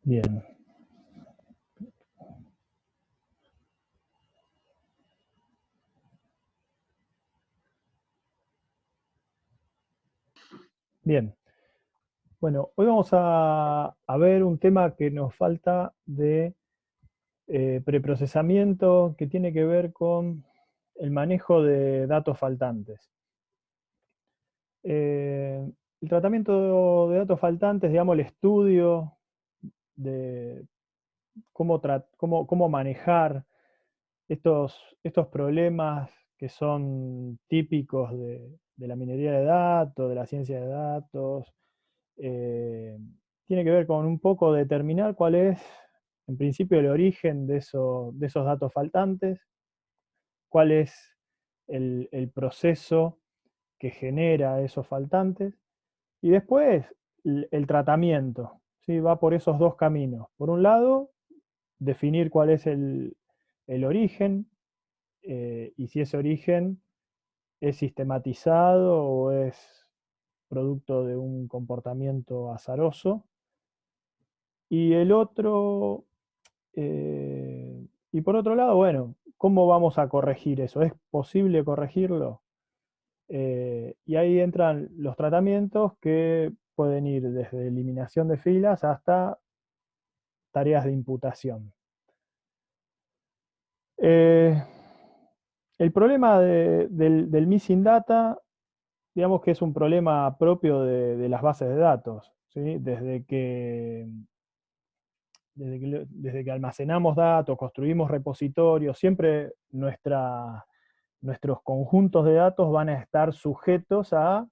Bien. Bien. Bueno, hoy vamos a ver un tema que nos falta de preprocesamiento que tiene que ver con el manejo de datos faltantes. El tratamiento de datos faltantes, digamos, el estudio de cómo manejar estos problemas que son típicos de la minería de datos, de la ciencia de datos, eh, tiene que ver con un poco determinar cuál es, en principio, el origen de esos datos faltantes, cuál es el proceso que genera esos faltantes, y después el tratamiento, ¿sí? Va por esos dos caminos. Por un lado, definir cuál es el origen, y si ese origen es sistematizado o es producto de un comportamiento azaroso. Y el otro, y por otro lado, bueno, ¿cómo vamos a corregir eso? ¿Es posible corregirlo? Y ahí entran los tratamientos que pueden ir desde eliminación de filas hasta tareas de imputación. Eh, el problema del missing data, digamos que es un problema propio de las bases de datos, ¿sí? Desde que almacenamos datos, construimos repositorios, siempre nuestros conjuntos de datos van a estar sujetos a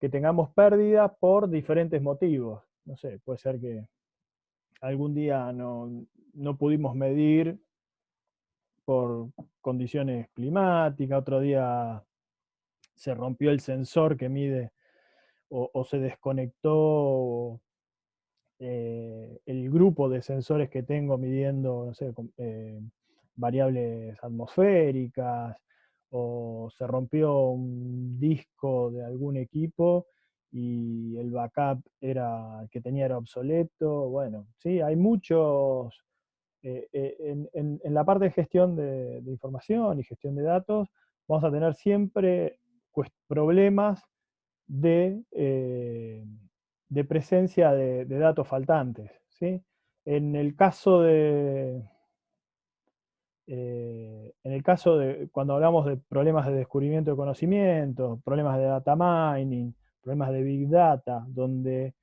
que tengamos pérdidas por diferentes motivos. No sé, puede ser que algún día no pudimos medir por condiciones climáticas, otro día se rompió el sensor que mide o se desconectó el grupo de sensores que tengo midiendo, no sé, variables atmosféricas, o se rompió un disco de algún equipo y el backup que tenía era obsoleto. Bueno, sí, hay muchos, en la parte de gestión de información y gestión de datos, vamos a tener siempre problemas de presencia de datos faltantes, ¿sí? En el caso de cuando hablamos de problemas de descubrimiento de conocimiento, problemas de data mining, problemas de big data, donde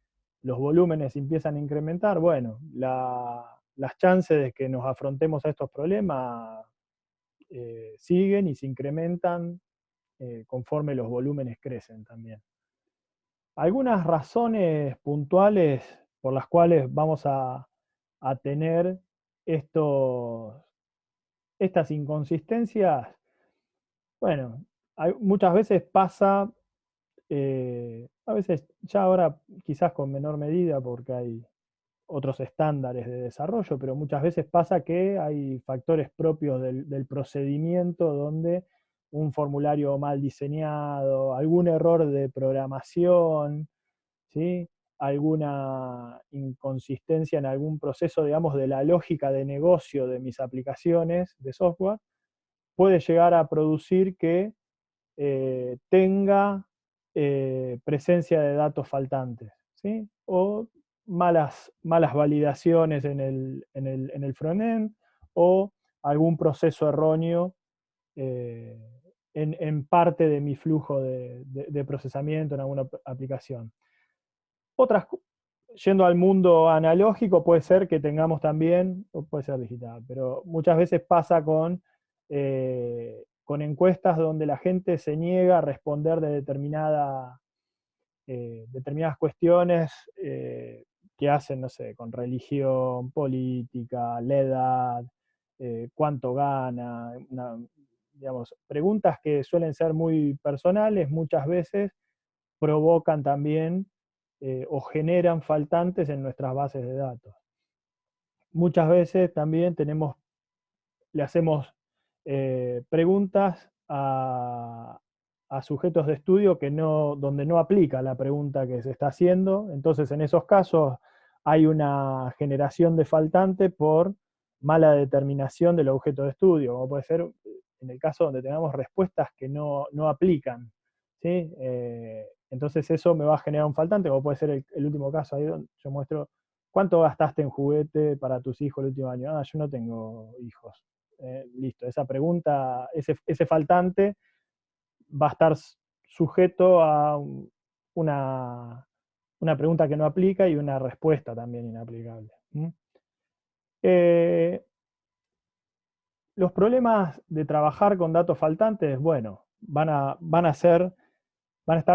los volúmenes empiezan a incrementar, bueno, las chances de que nos afrontemos a estos problemas siguen y se incrementan conforme los volúmenes crecen también. Algunas razones puntuales por las cuales vamos a tener estas inconsistencias, bueno, muchas veces pasa, a veces ya ahora quizás con menor medida porque hay otros estándares de desarrollo, pero muchas veces pasa que hay factores propios del procedimiento donde un formulario mal diseñado, algún error de programación, ¿sí? Alguna inconsistencia en algún proceso, digamos, de la lógica de negocio de mis aplicaciones de software, puede llegar a producir que tenga presencia de datos faltantes, ¿sí? O malas validaciones en el frontend, o algún proceso erróneo eh, en parte de mi flujo de procesamiento en alguna aplicación. Otras, yendo al mundo analógico, puede ser que tengamos también, o puede ser digital, pero muchas veces pasa con encuestas donde la gente se niega a responder de determinadas cuestiones que hacen, no sé, con religión, política, la edad, cuánto gana, digamos, preguntas que suelen ser muy personales, muchas veces provocan también o generan faltantes en nuestras bases de datos. Muchas veces también le hacemos preguntas a sujetos de estudio donde no aplica la pregunta que se está haciendo. Entonces, en esos casos hay una generación de faltante por mala determinación del objeto de estudio, como puede ser en el caso donde tengamos respuestas que no aplican, ¿sí? Entonces eso me va a generar un faltante, como puede ser el último caso, ahí donde yo muestro cuánto gastaste en juguete para tus hijos el último año. Ah, yo no tengo hijos. Listo, esa pregunta, ese faltante va a estar sujeto a una pregunta que no aplica y una respuesta también inaplicable. Eh, los problemas de trabajar con datos faltantes, bueno, van a estar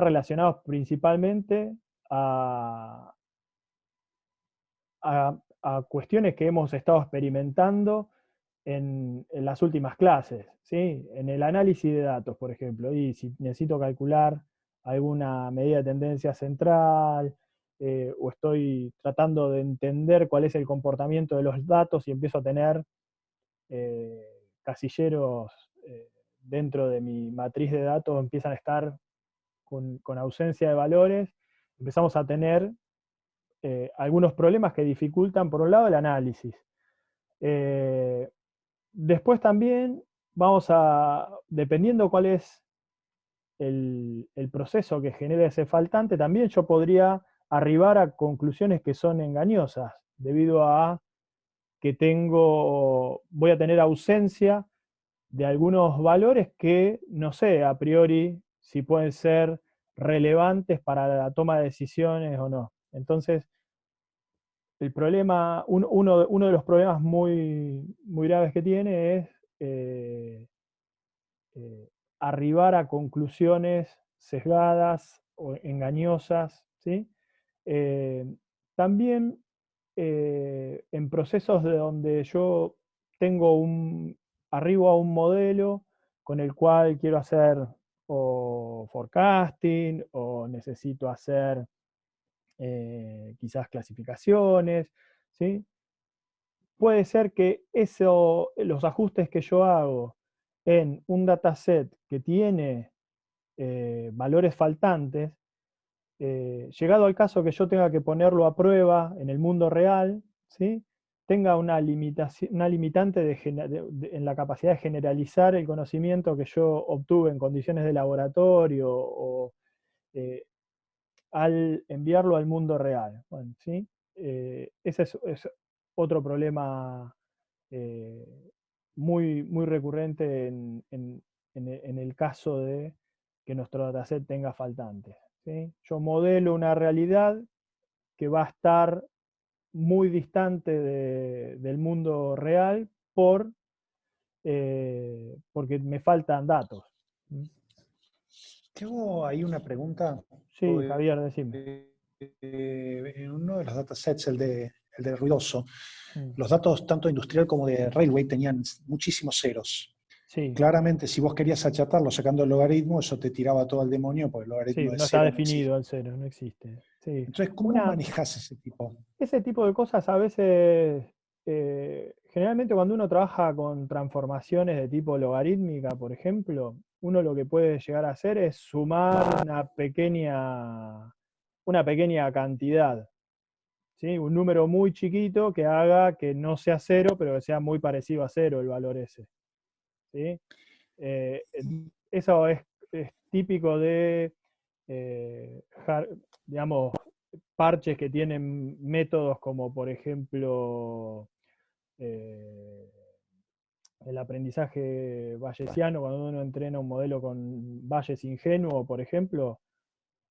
relacionados principalmente a, a cuestiones que hemos estado experimentando en las últimas clases, ¿sí? En el análisis de datos, por ejemplo, y si necesito calcular alguna medida de tendencia central, o estoy tratando de entender cuál es el comportamiento de los datos y empiezo a tener casilleros dentro de mi matriz de datos, empiezan a estar con ausencia de valores, empezamos a tener algunos problemas que dificultan, por un lado, el análisis. Después también vamos a, dependiendo cuál es el proceso que genera ese faltante, también yo podría arribar a conclusiones que son engañosas, debido a que voy a tener ausencia de algunos valores que no sé a priori si pueden ser relevantes para la toma de decisiones o no. Entonces, el problema, uno de los problemas muy graves que tiene es eh, arribar a conclusiones sesgadas o engañosas, ¿sí? Eh, también en procesos de donde yo arribo a un modelo con el cual quiero hacer o forecasting o necesito hacer quizás clasificaciones, ¿sí? Puede ser que los ajustes que yo hago en un dataset que tiene valores faltantes, llegado al caso que yo tenga que ponerlo a prueba en el mundo real, ¿sí? Tenga una limitante en la capacidad de generalizar el conocimiento que yo obtuve en condiciones de laboratorio o eh, al enviarlo al mundo real. Bueno, ¿sí? Ese es otro problema eh, muy recurrente en el caso de que nuestro dataset tenga faltantes, ¿sí? Yo modelo una realidad que va a estar muy distante del mundo real porque me faltan datos. Tengo ahí una pregunta. Sí, Javier, decime. En uno de los datasets, el de ruidoso, Mm. los datos tanto industrial como de railway tenían muchísimos ceros. Sí, Claramente, si vos querías achatarlo sacando el logaritmo, eso te tiraba todo al demonio, porque el logaritmo sí, de no está cero no existe. definido el cero, no existe. Sí. Entonces, ¿cómo manejás ese tipo? Ese tipo de cosas a veces, generalmente cuando uno trabaja con transformaciones de tipo logarítmica, por ejemplo, uno lo que puede llegar a hacer es sumar una pequeña cantidad, ¿sí? Un número muy chiquito que haga que no sea cero, pero que sea muy parecido a cero el valor ese, ¿sí? Eh, Eso es típico de, eh, digamos, parches que tienen métodos como, por ejemplo, eh, el aprendizaje bayesiano, cuando uno entrena un modelo con Bayes ingenuo, por ejemplo,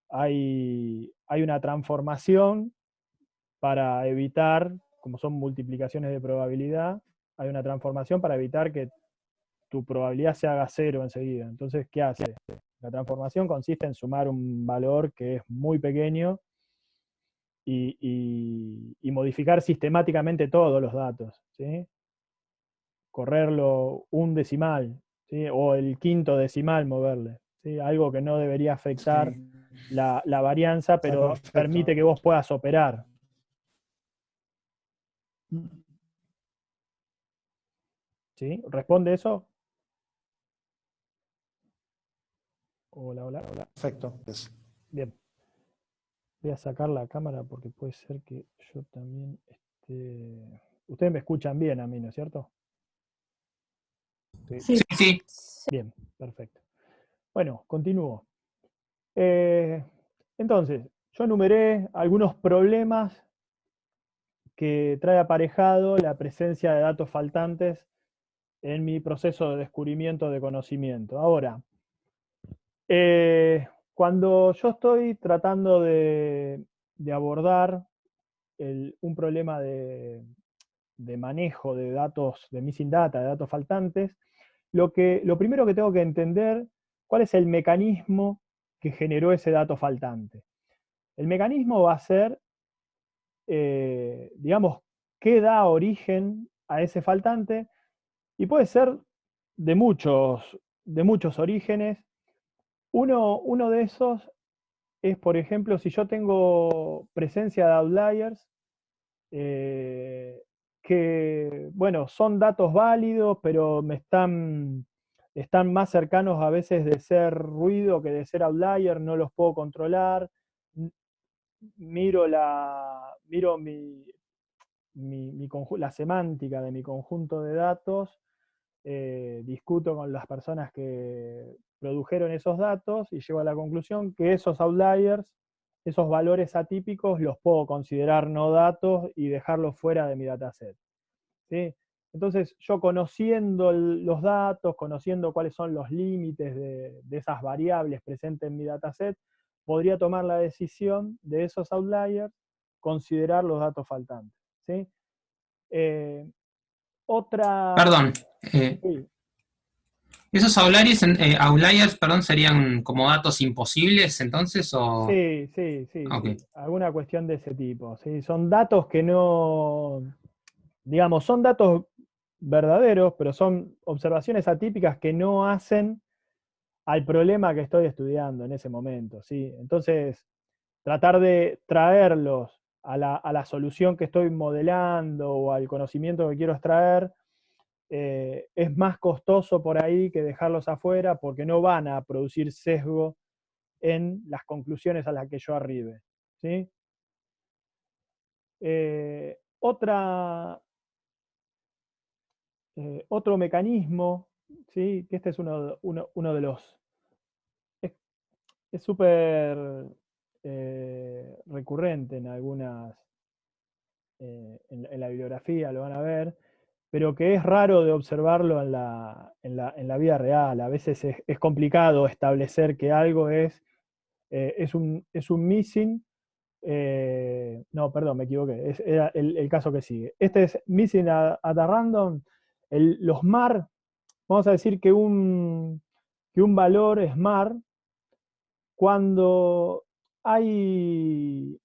hay una transformación para evitar, como son multiplicaciones de probabilidad, hay una transformación para evitar que tu probabilidad se haga cero enseguida. Entonces, ¿qué hace? La transformación consiste en sumar un valor que es muy pequeño y modificar sistemáticamente todos los datos, ¿sí? Correrlo un decimal, ¿sí? O el quinto decimal moverle, ¿sí? Algo que no debería afectar Sí, la varianza, está pero permite perfecto. que vos puedas operar. ¿Sí? ¿Responde eso? Hola, hola, hola. Perfecto. Bien. Voy a sacar la cámara porque puede ser que yo también esté... Ustedes me escuchan bien a mí, ¿no es cierto? Sí, sí. Bien, perfecto. Bueno, continúo. Eh, entonces, yo enumeré algunos problemas que trae aparejado la presencia de datos faltantes en mi proceso de descubrimiento de conocimiento. Ahora, cuando yo estoy tratando de abordar un problema de manejo de datos, de missing data, de datos faltantes, lo primero que tengo que entender, cuál es el mecanismo que generó ese dato faltante. El mecanismo va a ser, digamos, qué da origen a ese faltante, y puede ser de muchos orígenes. Uno de esos es, por ejemplo, si yo tengo presencia de outliers, eh, que, bueno, son datos válidos, pero están más cercanos a veces de ser ruido que de ser outlier, no los puedo controlar. Miro la semántica de mi conjunto de datos, discuto con las personas que produjeron esos datos y llego a la conclusión que esos outliers, esos valores atípicos, los puedo considerar no datos y dejarlos fuera de mi dataset, ¿sí? Entonces, yo conociendo los datos, conociendo cuáles son los límites de esas variables presentes en mi dataset, podría tomar la decisión de esos outliers, considerar los datos faltantes, ¿sí? Eh, otra... Perdón. Sí, ¿Esos outliers, perdón, serían como datos imposibles entonces? O... sí, sí, sí, Ok. sí. Alguna cuestión de ese tipo, ¿sí? Son datos que no, digamos, son datos verdaderos, pero son observaciones atípicas que no hacen al problema que estoy estudiando en ese momento, ¿sí? Entonces, tratar de traerlos a la solución que estoy modelando o al conocimiento que quiero extraer, es más costoso por ahí que dejarlos afuera, porque no van a producir sesgo en las conclusiones a las que yo arribe, ¿sí? Otro mecanismo, ¿sí? Que este es uno de los... Es súper recurrente en algunas, en la bibliografía, lo van a ver, pero que es raro de observarlo en la vida real. A veces es complicado establecer que algo es un missing. No, perdón, me equivoqué. Era el caso que sigue. Este es missing at a random. Los MAR, vamos a decir que un valor es MAR cuando hay,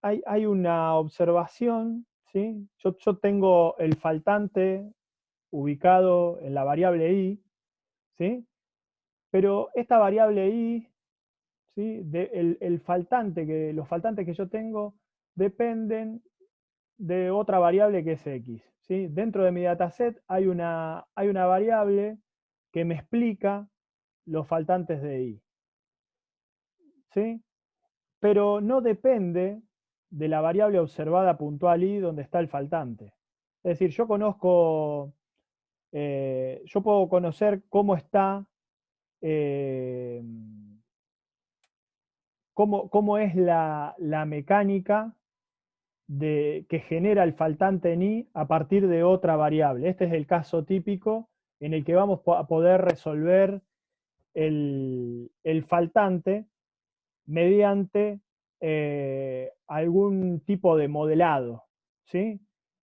hay una observación, ¿sí? Yo tengo el faltante ubicado en la variable i, ¿sí? Pero esta variable i, ¿sí? Los faltantes que yo tengo dependen de otra variable que es x, ¿sí? Dentro de mi dataset hay una variable que me explica los faltantes de i, ¿sí? Pero no depende de la variable observada puntual i donde está el faltante. Es decir, yo puedo conocer cómo está, eh, cómo es la mecánica que genera el faltante en i a partir de otra variable. Este es el caso típico en el que vamos a poder resolver el faltante mediante algún tipo de modelado, ¿sí?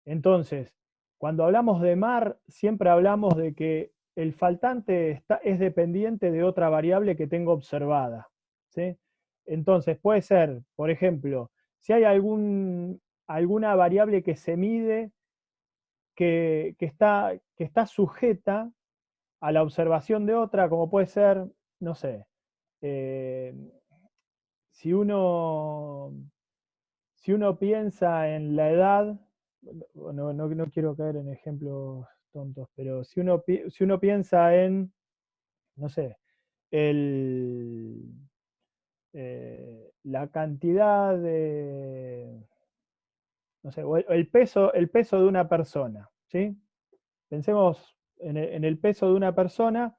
Entonces, cuando hablamos de MAR, siempre hablamos de que el faltante es dependiente de otra variable que tengo observada, ¿sí? Entonces, puede ser, por ejemplo, si hay alguna variable que se mide que está sujeta a la observación de otra, como puede ser, no sé, eh, si uno, si uno piensa en la edad, no quiero caer en ejemplos tontos, pero si uno piensa en, no sé, la cantidad de, no sé, o el peso de una persona, ¿sí? Pensemos en el peso de una persona.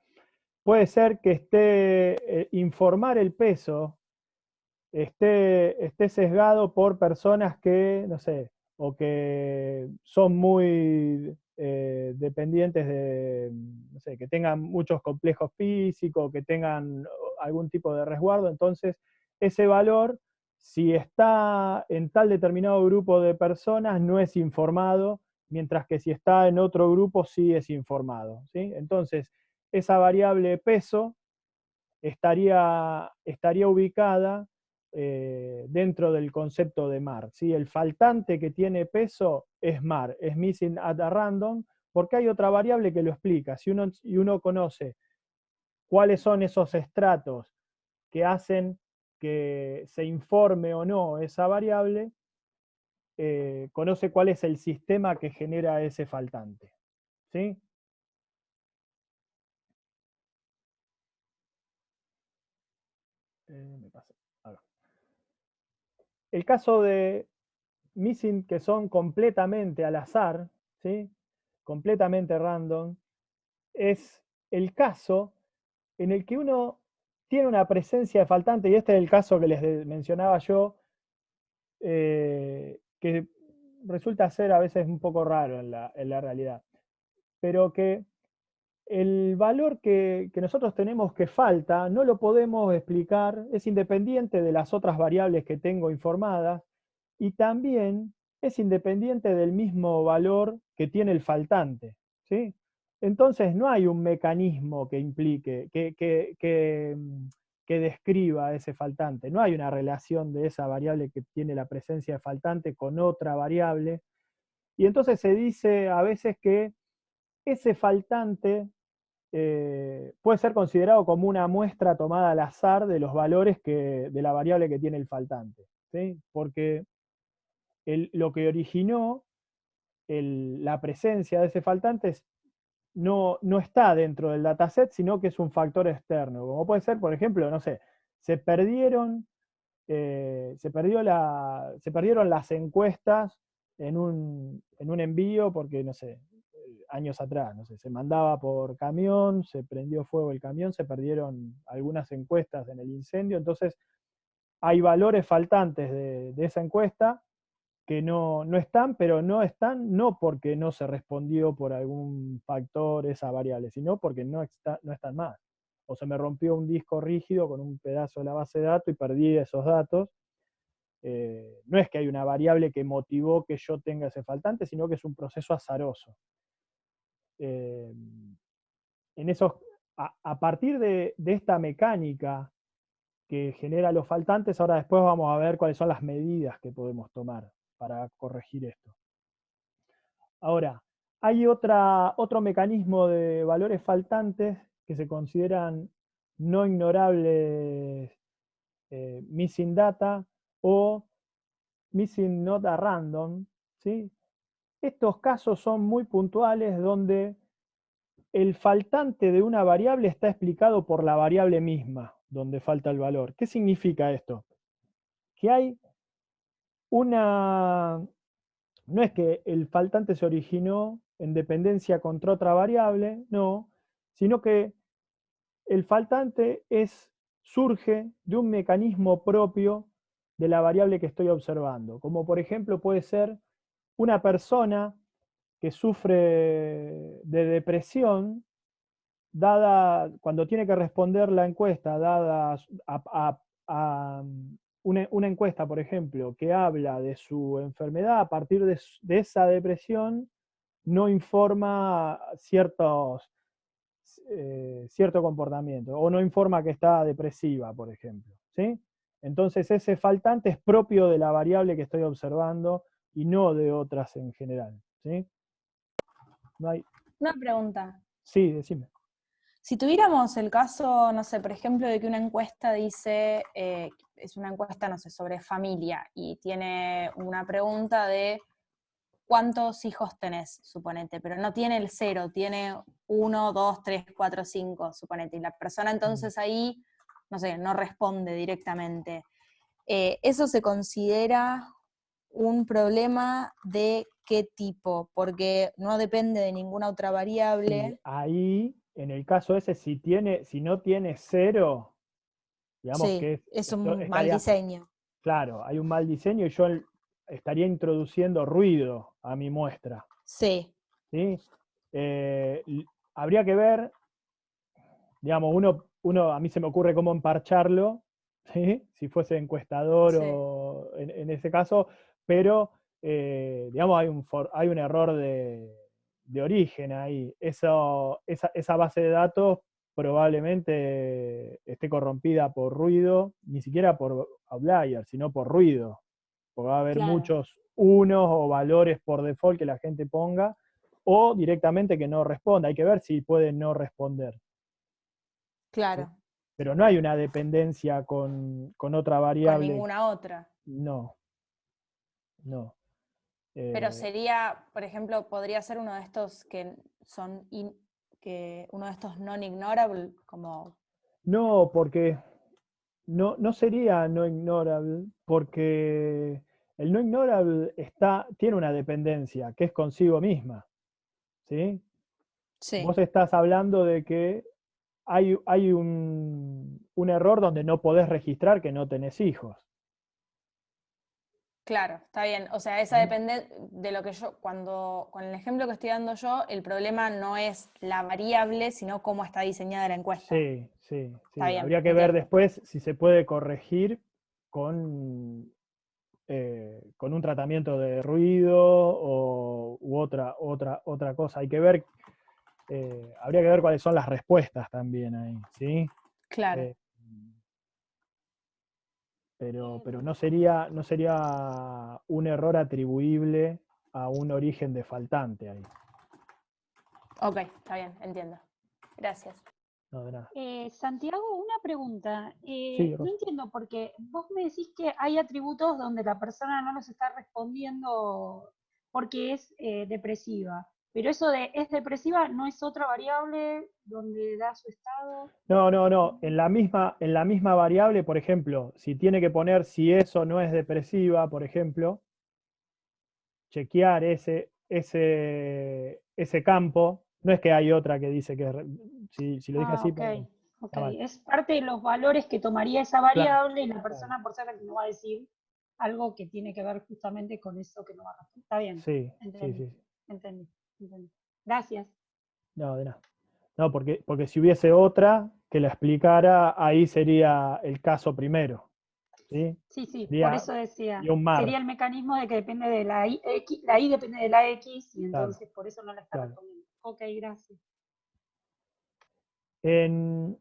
Puede ser que informar el peso esté sesgado por personas que, no sé, o que son muy dependientes de, no sé, que tengan muchos complejos físicos, que tengan algún tipo de resguardo. Entonces, ese valor, si está en tal determinado grupo de personas, no es informado, mientras que si está en otro grupo, sí es informado, ¿sí? Entonces, esa variable peso estaría ubicada dentro del concepto de MAR, ¿sí? El faltante que tiene peso es MAR, es missing at a random, porque hay otra variable que lo explica. Si uno conoce cuáles son esos estratos que hacen que se informe o no esa variable, conoce cuál es el sistema que genera ese faltante, ¿sí? Me pasa. El caso de missing que son completamente al azar, ¿sí? Completamente random, es el caso en el que uno tiene una presencia de faltante, y este es el caso que les mencionaba yo, que resulta ser a veces un poco raro en la realidad, pero que el valor que nosotros tenemos que falta no lo podemos explicar, es independiente de las otras variables que tengo informadas, y también es independiente del mismo valor que tiene el faltante, ¿sí? Entonces no hay un mecanismo que implique, que describa ese faltante, no hay una relación de esa variable que tiene la presencia de faltante con otra variable, y entonces se dice a veces que ese faltante puede ser considerado como una muestra tomada al azar de los valores de la variable que tiene el faltante, ¿sí? Porque lo que originó la presencia de ese faltante no está dentro del dataset, sino que es un factor externo. Como puede ser, por ejemplo, no sé, se perdieron las encuestas en un envío porque, no sé, años atrás, no sé, se mandaba por camión, se prendió fuego el camión, se perdieron algunas encuestas en el incendio, entonces hay valores faltantes de esa encuesta que no están, pero no están no porque no se respondió por algún factor esa variable, sino porque no están más. O se me rompió un disco rígido con un pedazo de la base de datos y perdí esos datos. No es que hay una variable que motivó que yo tenga ese faltante, sino que es un proceso azaroso. En esos, a partir de esta mecánica que genera los faltantes, ahora después vamos a ver cuáles son las medidas que podemos tomar para corregir esto. Ahora, hay otro mecanismo de valores faltantes que se consideran no ignorables, missing data o missing not a random, ¿sí? Estos casos son muy puntuales donde el faltante de una variable está explicado por la variable misma, donde falta el valor. ¿Qué significa esto? Que hay no es que el faltante se originó en dependencia contra otra variable, no, sino que el faltante surge de un mecanismo propio de la variable que estoy observando, como por ejemplo puede ser una persona que sufre de depresión, cuando tiene que responder la encuesta, dada a una encuesta, por ejemplo, que habla de su enfermedad, a partir de esa depresión, no informa cierto comportamiento, o no informa que está depresiva, por ejemplo, ¿sí? Entonces ese faltante es propio de la variable que estoy observando y no de otras en general, ¿sí? No hay... Una pregunta. Sí, decime. Si tuviéramos el caso, no sé, por ejemplo, de que una encuesta dice, es una encuesta, no sé, sobre familia, y tiene una pregunta de cuántos hijos tenés, suponete, pero no tiene el 0, tiene 1, 2, 3, 4, 5, suponete, y la persona entonces ahí, no sé, no responde directamente. ¿eso se considera un problema de qué tipo? Porque no depende de ninguna otra Sí, variable. ahí, en el caso ese, si no tiene 0, digamos Sí, que es esto un mal estaría, diseño. claro, hay un mal diseño y yo estaría introduciendo ruido a mi muestra. Sí, ¿Sí? Habría que ver, digamos, uno a mí se me ocurre cómo emparcharlo, ¿sí? Si fuese encuestador sí, o en ese caso, pero digamos, hay un error de origen ahí. Esa base de datos probablemente esté corrompida por ruido, ni siquiera por outlier, sino por ruido, porque va a haber claro, muchos unos o valores por default que la gente ponga, o directamente que no responda. Hay que ver si puede no responder. ¿Sí? claro. Pero no hay una dependencia con otra Con variable. ninguna otra. No, no. Pero Eh, sería, por ejemplo, podría ser uno de estos que son uno de estos non-ignorable, como no, porque no sería no ignorable, porque el no ignorable tiene una dependencia, que es consigo misma. ¿Sí? sí, Vos estás hablando de que hay un error donde no podés registrar que no tenés hijos. claro, está bien. O sea, esa ¿Sí? depende de lo que con el ejemplo que estoy dando yo, el problema no es la variable, sino cómo está diseñada la encuesta. Sí, sí, Está sí. bien, Habría que ver entiendo. después si se puede corregir con un tratamiento de ruido u otra cosa. Hay que ver, habría que ver cuáles son las respuestas también ahí, ¿sí? Claro. Eh, pero no sería un error atribuible a un origen de faltante ahí. Ok, está bien, entiendo. Gracias. No, de nada. Santiago, una pregunta. Sí, No Rosa. entiendo porque vos me decís que hay atributos donde la persona no nos está respondiendo porque es depresiva. Pero eso de es depresiva no es otra variable donde da su estado. No. En la misma variable, por ejemplo, si tiene que poner si eso no es depresiva, por ejemplo, chequear ese campo. No es que hay otra que dice que si lo dije Ah, así, ok. perdón. Ok. Está mal. Es parte de los valores que tomaría esa Claro, variable y la claro. persona por ser la que nos va a decir algo que tiene que ver justamente con eso que nos va a responder. Está bien. Sí, sí, Entendí. sí. Entendí. Entendí. Gracias. No, de nada. No, porque si hubiese otra que la explicara, ahí sería el caso primero. ¿Sí? Sí, sí, por Sería, eso decía, sería un mar. sería el mecanismo de que depende de la I depende de la X y Claro, entonces por eso no la está claro. respondiendo. Ok, gracias. En,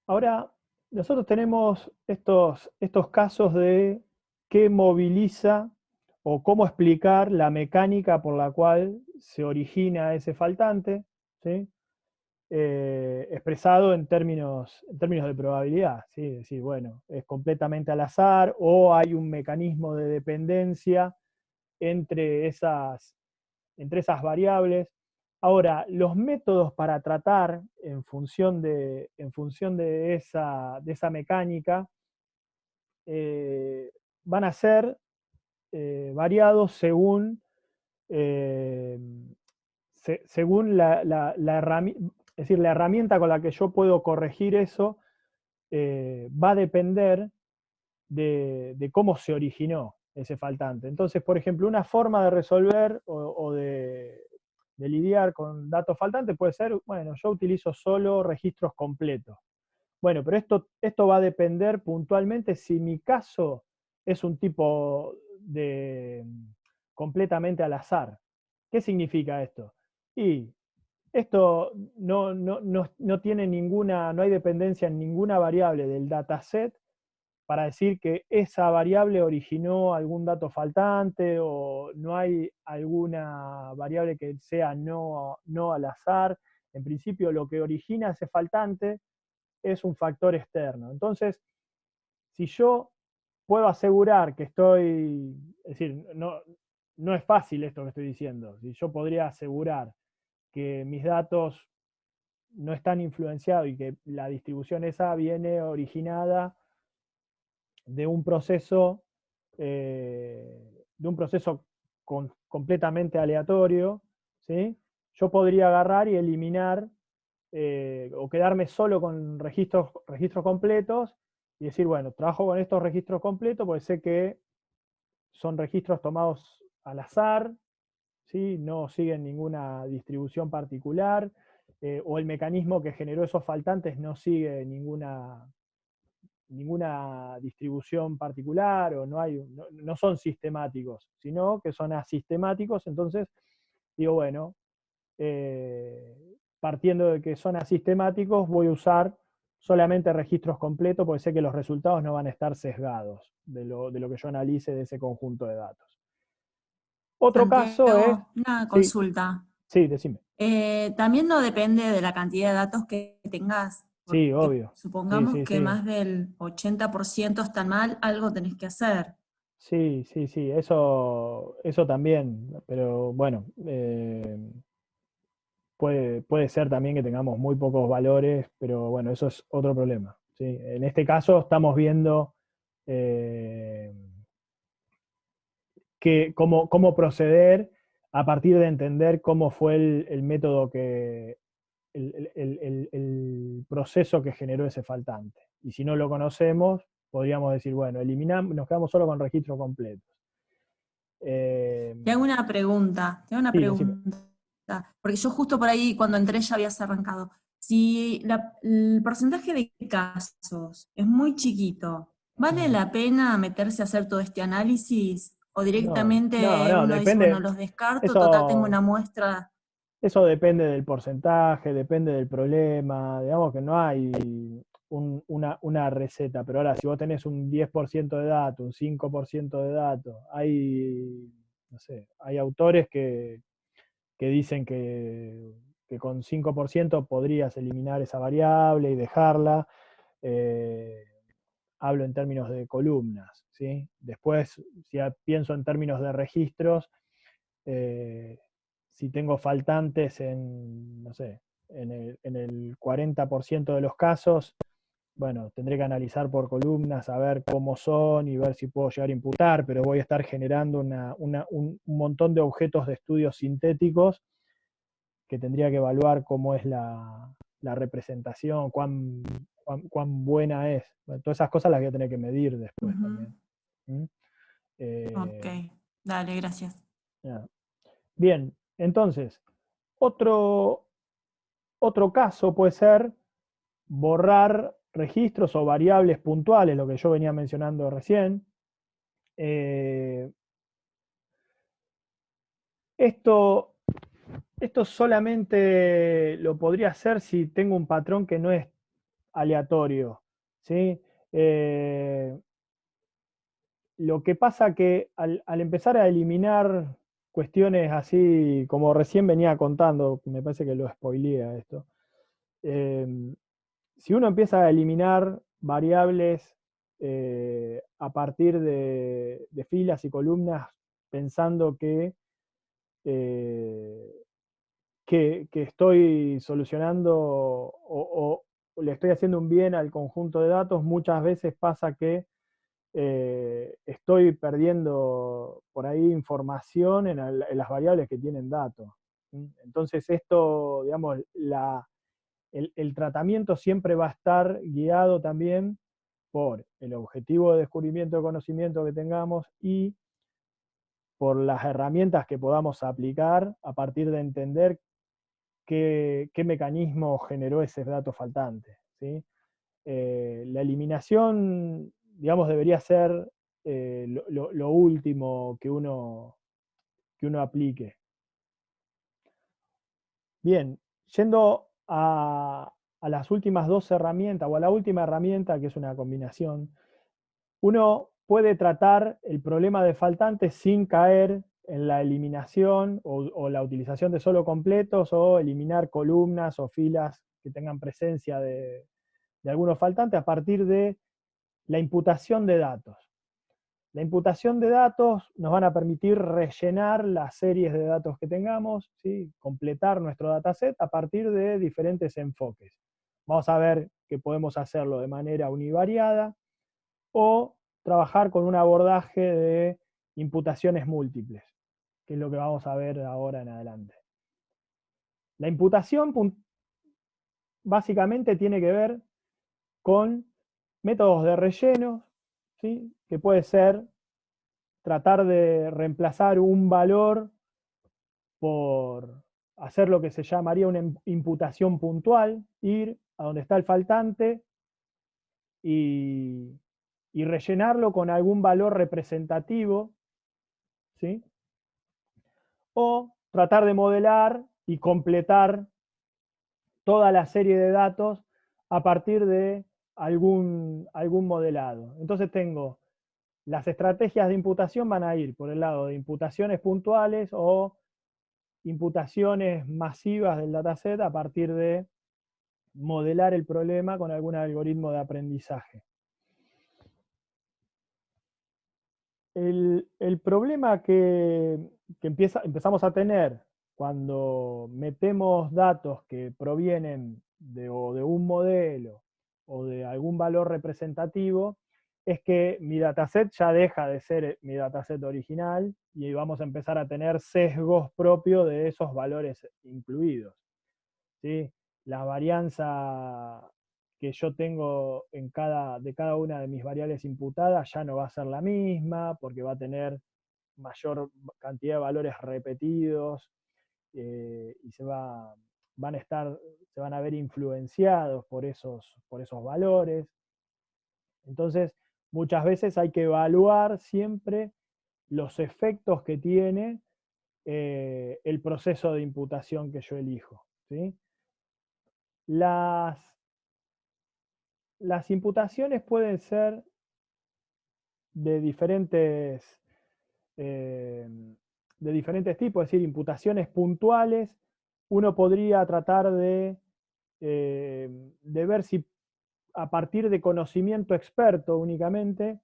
Ahora, nosotros tenemos estos casos de qué moviliza o cómo explicar la mecánica por la cual se origina ese faltante, ¿sí? Expresado en términos de probabilidad, ¿sí? Es decir, bueno, es completamente al azar o hay un mecanismo de dependencia entre esas variables. Ahora, los métodos para tratar en función de esa mecánica van a ser variados eh, según la herramienta, es decir, la herramienta con la que yo puedo corregir eso va a depender de cómo se originó ese faltante. Entonces, por ejemplo, una forma de resolver o de lidiar con datos faltantes puede ser, bueno, yo utilizo solo registros completos. Bueno, pero esto va a depender puntualmente si mi caso es un tipo de completamente al azar. ¿Qué significa esto? Y esto no tiene no hay dependencia en ninguna variable del dataset para decir que esa variable originó algún dato faltante o no hay alguna variable que sea no al azar. En principio, lo que origina ese faltante es un factor externo. Entonces, si yo puedo asegurar que es decir, no es fácil esto que estoy diciendo, si yo podría asegurar que mis datos no es tan influenciado y que la distribución esa viene originada de un proceso, completamente aleatorio, ¿sí? Yo podría agarrar y eliminar o quedarme solo con registros completos y decir, bueno, trabajo con estos registros completos porque sé que son registros tomados al azar, ¿sí? No siguen ninguna distribución particular, o el mecanismo que generó esos faltantes no sigue ninguna distribución particular, o no son sistemáticos, sino que son asistemáticos. Entonces digo, bueno, partiendo de que son asistemáticos, voy a usar solamente registros completos porque sé que los resultados no van a estar sesgados de lo que yo analice de ese conjunto de datos. Otro caso es... Santiago, una Sí, consulta. sí, decime. También no depende de la cantidad de datos que tengas, Sí, porque obvio. supongamos Sí, que sí. más del 80% están mal, algo tenés que hacer. Sí, eso también, pero bueno, puede ser también que tengamos muy pocos valores, pero bueno, eso es otro problema, ¿sí? En este caso estamos viendo cómo proceder a partir de entender cómo fue el método el proceso que generó ese faltante. Y si no lo conocemos, podríamos decir, bueno, eliminamos, nos quedamos solo con registros completos. Te hago una pregunta, Sí, decime. porque yo justo por ahí cuando entré ya habías arrancado. Si el porcentaje de casos es muy chiquito, ¿vale la pena meterse a hacer todo este análisis? ¿O directamente No, uno dice, bueno, depende. los descarto, total tengo Eso, una muestra? eso depende del porcentaje, depende del problema. Digamos que no hay una receta, pero ahora si vos tenés un 10% de datos, un 5% de datos, no sé, hay autores que dicen que con 5% podrías eliminar esa variable y dejarla. Eh, Hablo en términos de columnas, ¿sí? Después, si pienso en términos de registros, si tengo faltantes no sé, en el 40% de los casos, bueno, tendré que analizar por columnas, a ver cómo son y ver si puedo llegar a imputar, pero voy a estar generando un montón de objetos de estudios sintéticos que tendría que evaluar cómo es la representación, cuán buena es. Bueno, todas esas cosas las voy a tener que medir después también. ¿Mm? Ok, dale, gracias. Ya. Bien, entonces, otro caso puede ser borrar registros o variables puntuales, lo que yo venía mencionando recién. Esto solamente lo podría hacer si tengo un patrón que no es aleatorio, ¿sí? Lo que pasa que al empezar a eliminar cuestiones así, como recién venía contando, me parece que lo spoileé a esto, si uno empieza a eliminar variables a partir de filas y columnas pensando eh, que estoy solucionando o le estoy haciendo un bien al conjunto de datos, muchas veces pasa que estoy perdiendo por ahí información en las variables que tienen datos. Entonces esto, digamos, el tratamiento siempre va a estar guiado también por el objetivo de descubrimiento de conocimiento que tengamos y por las herramientas que podamos aplicar a partir de entender qué mecanismo generó ese dato faltante, ¿sí? La eliminación, digamos, debería ser lo último que uno aplique. Bien, yendo a las últimas dos herramientas, o a la última herramienta, que es una combinación, uno puede tratar el problema de faltantes sin caer en la eliminación o la utilización de solo completos, o eliminar columnas o filas que tengan presencia de algunos faltantes a partir de la imputación de datos. La imputación de datos nos van a permitir rellenar las series de datos que tengamos, ¿sí? Completar nuestro dataset a partir de diferentes enfoques. Vamos a ver que podemos hacerlo de manera univariada o trabajar con un abordaje de imputaciones múltiples, que es lo que vamos a ver ahora en adelante. La imputación básicamente tiene que ver con métodos de relleno, ¿sí? Que puede ser tratar de reemplazar un valor por hacer lo que se llamaría una imputación puntual, ir a donde está el faltante y rellenarlo con algún valor representativo, ¿sí? O tratar de modelar y completar toda la serie de datos a partir de algún modelado. Entonces tengo las estrategias de imputación van a ir por el lado de imputaciones puntuales o imputaciones masivas del dataset a partir de modelar el problema con algún algoritmo de aprendizaje. El problema que empezamos a tener cuando metemos datos que provienen de un modelo o de algún valor representativo es que mi dataset ya deja de ser mi dataset original y vamos a empezar a tener sesgos propios de esos valores incluidos, ¿sí? La varianza que yo tengo de cada una de mis variables imputadas ya no va a ser la misma, porque va a tener mayor cantidad de valores repetidos, y se van a ver influenciados por esos valores. Entonces, muchas veces hay que evaluar siempre los efectos que tiene el proceso de imputación que yo elijo, ¿sí? Las imputaciones pueden ser de diferentes tipos, es decir, imputaciones puntuales. Uno podría tratar de ver si a partir de conocimiento experto únicamente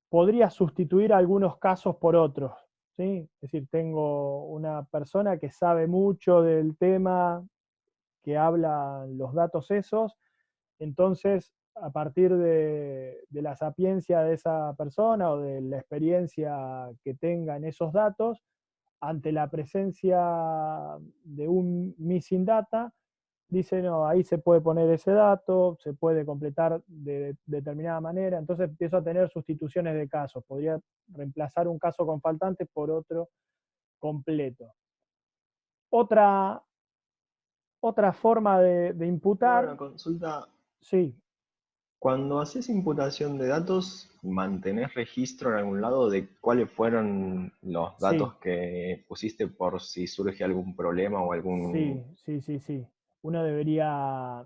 podría sustituir algunos casos por otros, ¿sí? Es decir, tengo una persona que sabe mucho del tema que habla los datos esos, entonces a partir de la sapiencia de esa persona o de la experiencia que tenga en esos datos, ante la presencia de un missing data, dice, no, ahí se puede poner ese dato, se puede completar de determinada manera, entonces empiezo a tener sustituciones de casos, podría reemplazar un caso con faltante por otro completo. Otra forma de imputar... Una consulta. Sí. Cuando haces imputación de datos, ¿mantenés registro en algún lado de cuáles fueron los datos que pusiste por si surge algún problema o algún... Sí. Uno debería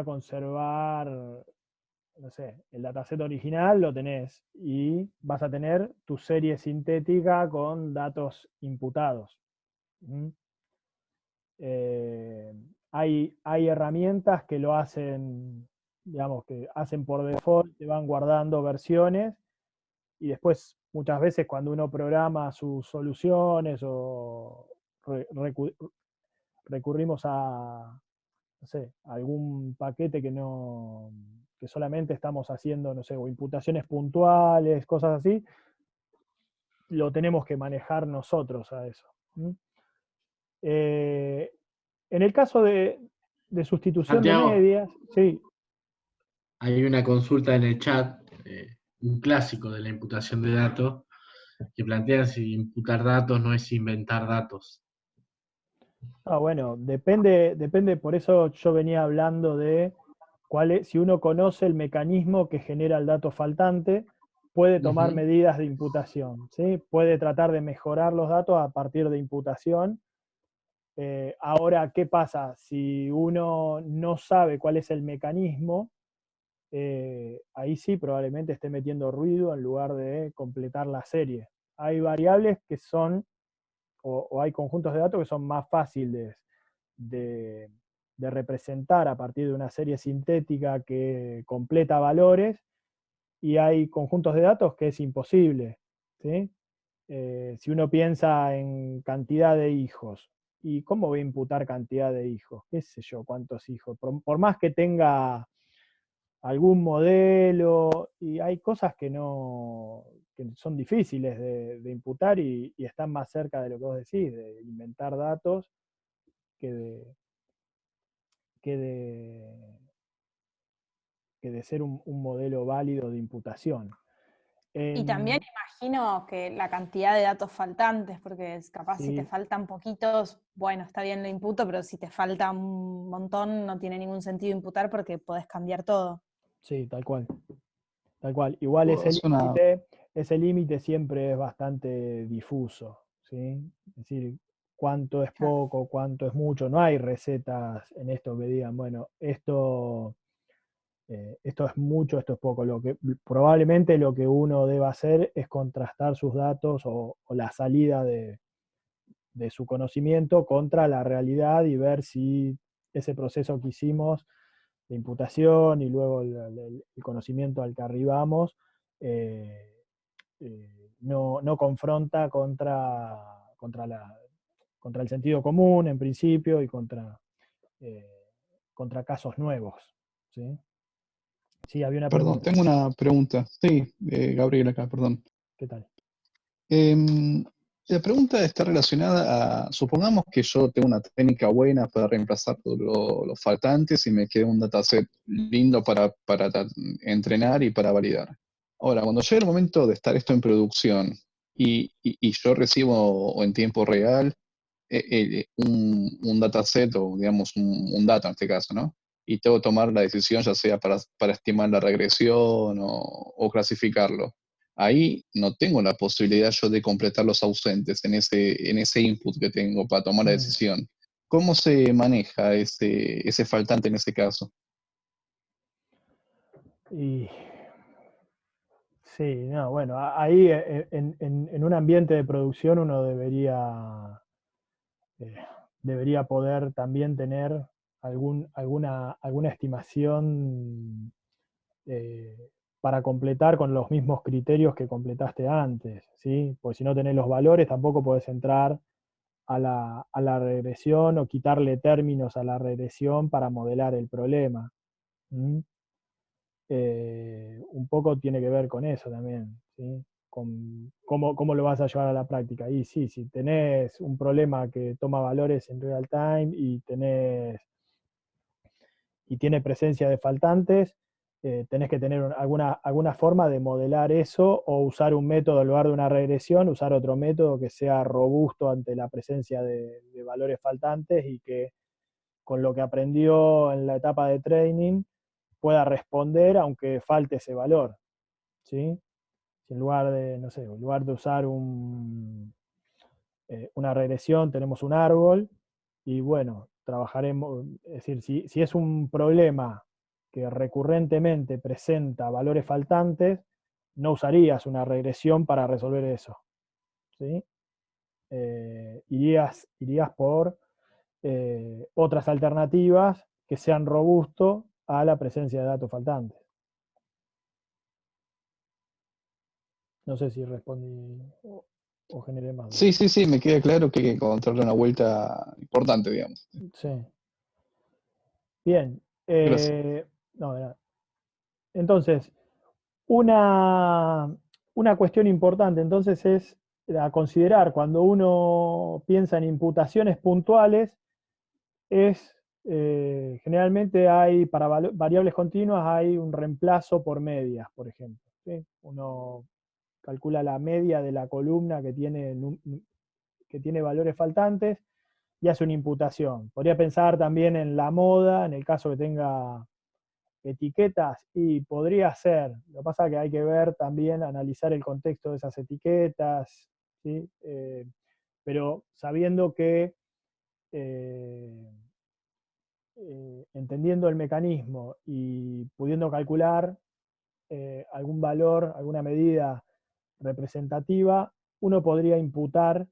conservar, no sé, el dataset original lo tenés y vas a tener tu serie sintética con datos imputados. Hay herramientas que lo hacen, digamos, que hacen por default, te van guardando versiones y después muchas veces cuando uno programa sus soluciones o recurrimos a, no sé, algún paquete que solamente estamos haciendo, no sé, o imputaciones puntuales, cosas así, lo tenemos que manejar nosotros a eso. En el caso de sustitución Santiago, de medias, sí. Hay una consulta en el chat, un clásico de la imputación de datos, que plantea si imputar datos no es inventar datos. Bueno, depende, por eso yo venía hablando de si uno conoce el mecanismo que genera el dato faltante, puede tomar medidas de imputación, ¿sí? Puede tratar de mejorar los datos a partir de imputación. Ahora, ¿qué pasa? Si uno no sabe cuál es el mecanismo, ahí sí probablemente esté metiendo ruido en lugar de completar la serie. Hay variables que son, o hay conjuntos de datos que son más fáciles de representar a partir de una serie sintética que completa valores, y hay conjuntos de datos que es imposible. ¿sí? Si uno piensa en cantidad de hijos, ¿y cómo voy a imputar cantidad de hijos? ¿Qué sé yo? ¿Cuántos hijos? Por más que tenga algún modelo, y hay cosas que son difíciles de imputar y están más cerca de lo que vos decís, de inventar datos, que de, que de, que de ser un modelo válido de imputación. Y también imagino que la cantidad de datos faltantes, porque capaz si te Sí, faltan poquitos, bueno, está bien lo imputo, pero si te falta un montón no tiene ningún sentido imputar porque podés cambiar todo. sí, tal cual. Tal cual. Igual Es una, ese límite siempre es bastante difuso, ¿sí? Es decir, cuánto es Claro. poco, cuánto es mucho. No hay recetas en esto que digan, bueno, esto es mucho, esto es poco. Probablemente lo que uno deba hacer es contrastar sus datos o la salida de su conocimiento contra la realidad y ver si ese proceso que hicimos de imputación y luego el conocimiento al que arribamos eh, no confronta contra el sentido común en principio y eh, contra casos nuevos. ¿Sí? Sí, había una perdón, pregunta. tengo una pregunta. Sí, Gabriel acá, perdón. ¿Qué tal? Em, la pregunta está relacionada a, supongamos que yo tengo una técnica buena para reemplazar todos los faltantes y me queda un dataset lindo para entrenar y para validar. Ahora, cuando llega el momento de estar esto en producción y yo recibo o en tiempo real un dataset o digamos un data en este caso, ¿no? Y tengo que tomar la decisión ya sea para estimar la regresión o clasificarlo. Ahí no tengo la posibilidad yo de completar los ausentes en ese input que tengo para tomar la Mm. decisión. ¿Cómo se maneja ese faltante en ese caso? Y sí, no, bueno, ahí en un ambiente de producción uno eh, debería poder también tener alguna estimación eh, para completar con los mismos criterios que completaste antes, ¿sí? Porque si no tenés los valores tampoco podés entrar a la regresión o quitarle términos a la regresión para modelar el problema. ¿Mm? Un poco tiene que ver con eso también, ¿sí? Con cómo lo vas a llevar a la práctica. Y sí, si tenés un problema que toma valores en real time y tiene presencia de faltantes, tenés que tener alguna forma de modelar eso o usar un método en lugar de una regresión, usar otro método que sea robusto ante la presencia de valores faltantes y que con lo que aprendió en la etapa de training pueda responder aunque falte ese valor, ¿sí? Si en lugar de, no sé, en lugar de usar una regresión tenemos un árbol y bueno, trabajaremos, es decir, si es un problema que recurrentemente presenta valores faltantes, no usarías una regresión para resolver eso, ¿sí? Irías por otras alternativas que sean robustos a la presencia de datos faltantes. No sé si respondí o generé más Sí, dudas. sí, sí, me queda claro que hay que encontrarle una vuelta importante, digamos. Sí. Bien. Gracias. No, de nada. Entonces, una cuestión importante entonces es a considerar cuando uno piensa en imputaciones puntuales, es generalmente hay para variables continuas hay un reemplazo por medias, por ejemplo. ¿Sí? Uno calcula la media de la columna que tiene valores faltantes y hace una imputación. Podría pensar también en la moda, en el caso que tenga etiquetas, y podría ser. Lo que pasa es que hay que ver también, analizar el contexto de esas etiquetas, ¿sí? Pero sabiendo que, eh, entendiendo el mecanismo y pudiendo calcular algún valor, alguna medida representativa, uno podría imputar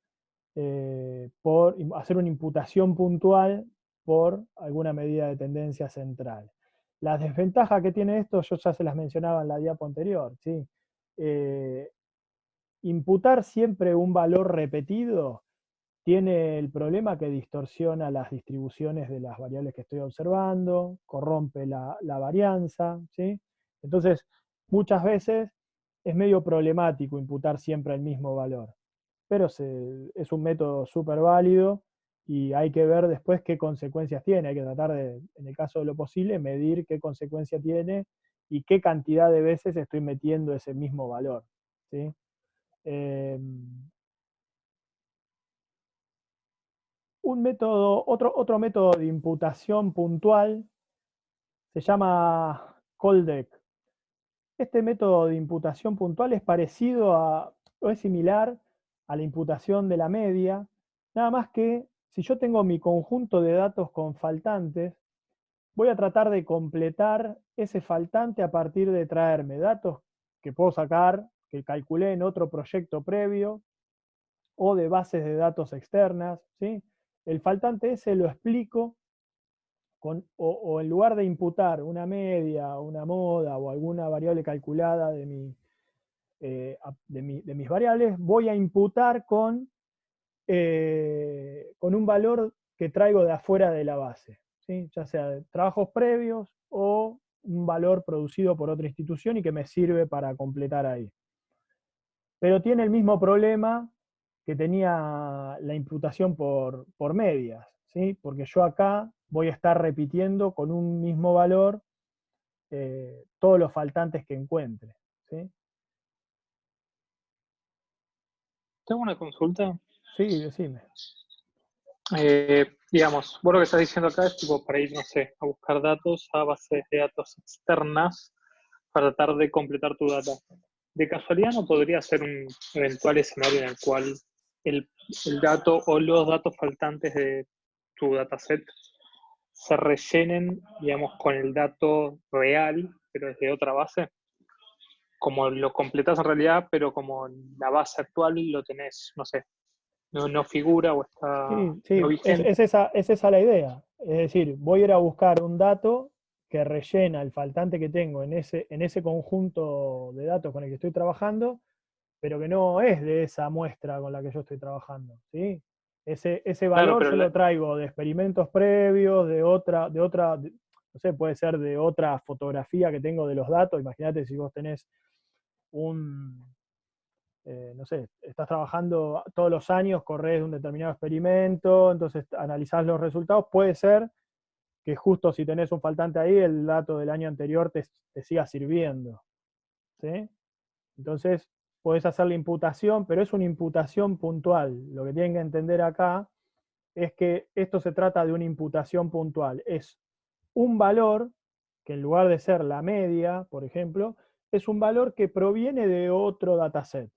por hacer una imputación puntual por alguna medida de tendencia central. Las desventajas que tiene esto, yo ya se las mencionaba en la diapo anterior, ¿sí? imputar siempre un valor repetido tiene el problema que distorsiona las distribuciones de las variables que estoy observando, corrompe la varianza, ¿sí? Entonces, muchas veces es medio problemático imputar siempre el mismo valor, pero es un método súper válido y hay que ver después qué consecuencias tiene. Hay que tratar de, en el caso de lo posible, medir qué consecuencia tiene y qué cantidad de veces estoy metiendo ese mismo valor, ¿sí? Otro método de imputación puntual se llama callback. Este método de imputación puntual es parecido o es similar a la imputación de la media, nada más que si yo tengo mi conjunto de datos con faltantes, voy a tratar de completar ese faltante a partir de traerme datos que puedo sacar, que calculé en otro proyecto previo, o de bases de datos externas, ¿sí? El faltante ese lo explico o en lugar de imputar una media, una moda o alguna variable calculada de mis variables, voy a imputar con un valor que traigo de afuera de la base, ¿sí? Ya sea de trabajos previos o un valor producido por otra institución y que me sirve para completar ahí. Pero tiene el mismo problema que tenía la imputación por medias, ¿sí? Porque yo acá voy a estar repitiendo con un mismo valor todos los faltantes que encuentre, ¿sí? Tengo una consulta. Sí, decime. Digamos, vos lo que estás diciendo acá es tipo para ir, no sé, a buscar datos a bases de datos externas para tratar de completar tu data. ¿De casualidad no podría ser un eventual escenario en el cual el dato o los datos faltantes de tu dataset se rellenen, digamos, con el dato real, pero desde otra base? Como lo completas en realidad, pero como la base actual lo tenés, no sé, no figura o está Sí, no vigente. es esa la idea. Es decir, voy a ir a buscar un dato que rellena el faltante que tengo en ese conjunto de datos con el que estoy trabajando, pero que no es de esa muestra con la que yo estoy trabajando, ¿sí? Ese Claro, valor pero yo lo traigo de experimentos previos, no sé, puede ser de otra fotografía que tengo de los datos. Imagínate si vos tenés no sé, estás trabajando todos los años, corres un determinado experimento, entonces analizás los resultados, puede ser que justo si tenés un faltante ahí, el dato del año anterior te siga sirviendo, ¿sí? Entonces, podés hacer la imputación, pero es una imputación puntual. Lo que tienen que entender acá es que esto se trata de una imputación puntual. Es un valor que en lugar de ser la media, por ejemplo, es un valor que proviene de otro dataset,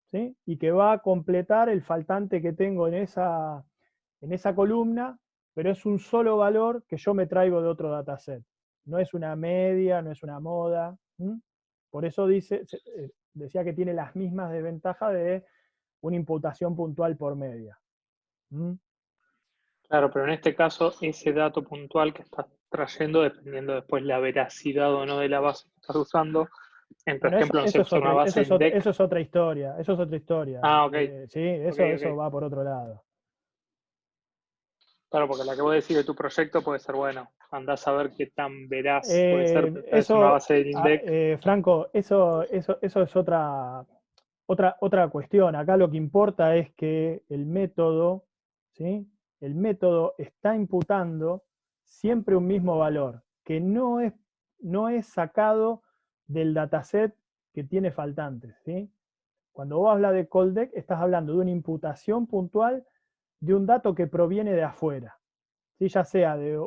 ¿sí? Y que va a completar el faltante que tengo en esa columna, pero es un solo valor que yo me traigo de otro dataset. No es una media, no es una moda. Por eso decía que tiene las mismas desventajas de una imputación puntual por media. Claro, pero en este caso, ese dato puntual que estás trayendo, dependiendo después la veracidad o no de la base que estás usando, en tu Bueno, ejemplo, no sé, usar una base INDEX. eso es otra historia. Eso es otra historia. Ah, ok. Sí, eso va por otro lado. Claro, porque la que vos decís de tu proyecto puede ser, bueno, andás a ver qué tan veraz puede ser, pero es una base de INDEX. Franco, eso es otra cuestión. Acá lo que importa es que el método, ¿sí? El método está imputando siempre un mismo valor, que no es sacado del dataset que tiene faltantes, ¿sí? Cuando vos hablas de callback, estás hablando de una imputación puntual de un dato que proviene de afuera, ¿sí? Ya sea de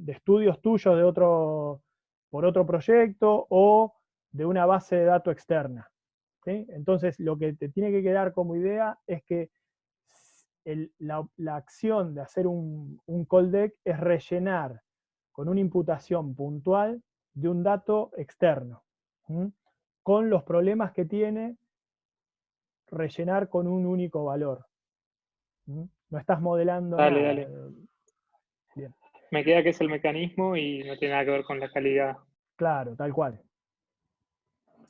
estudios tuyos por otro proyecto o de una base de datos externa, ¿sí? Entonces, lo que te tiene que quedar como idea es que la acción de hacer un callback es rellenar con una imputación puntual de un dato externo, ¿sí? Con los problemas que tiene rellenar con un único valor. No estás modelando Dale, nada. dale. Bien. Me queda que es el mecanismo y no tiene nada que ver con la calidad. Claro, tal cual.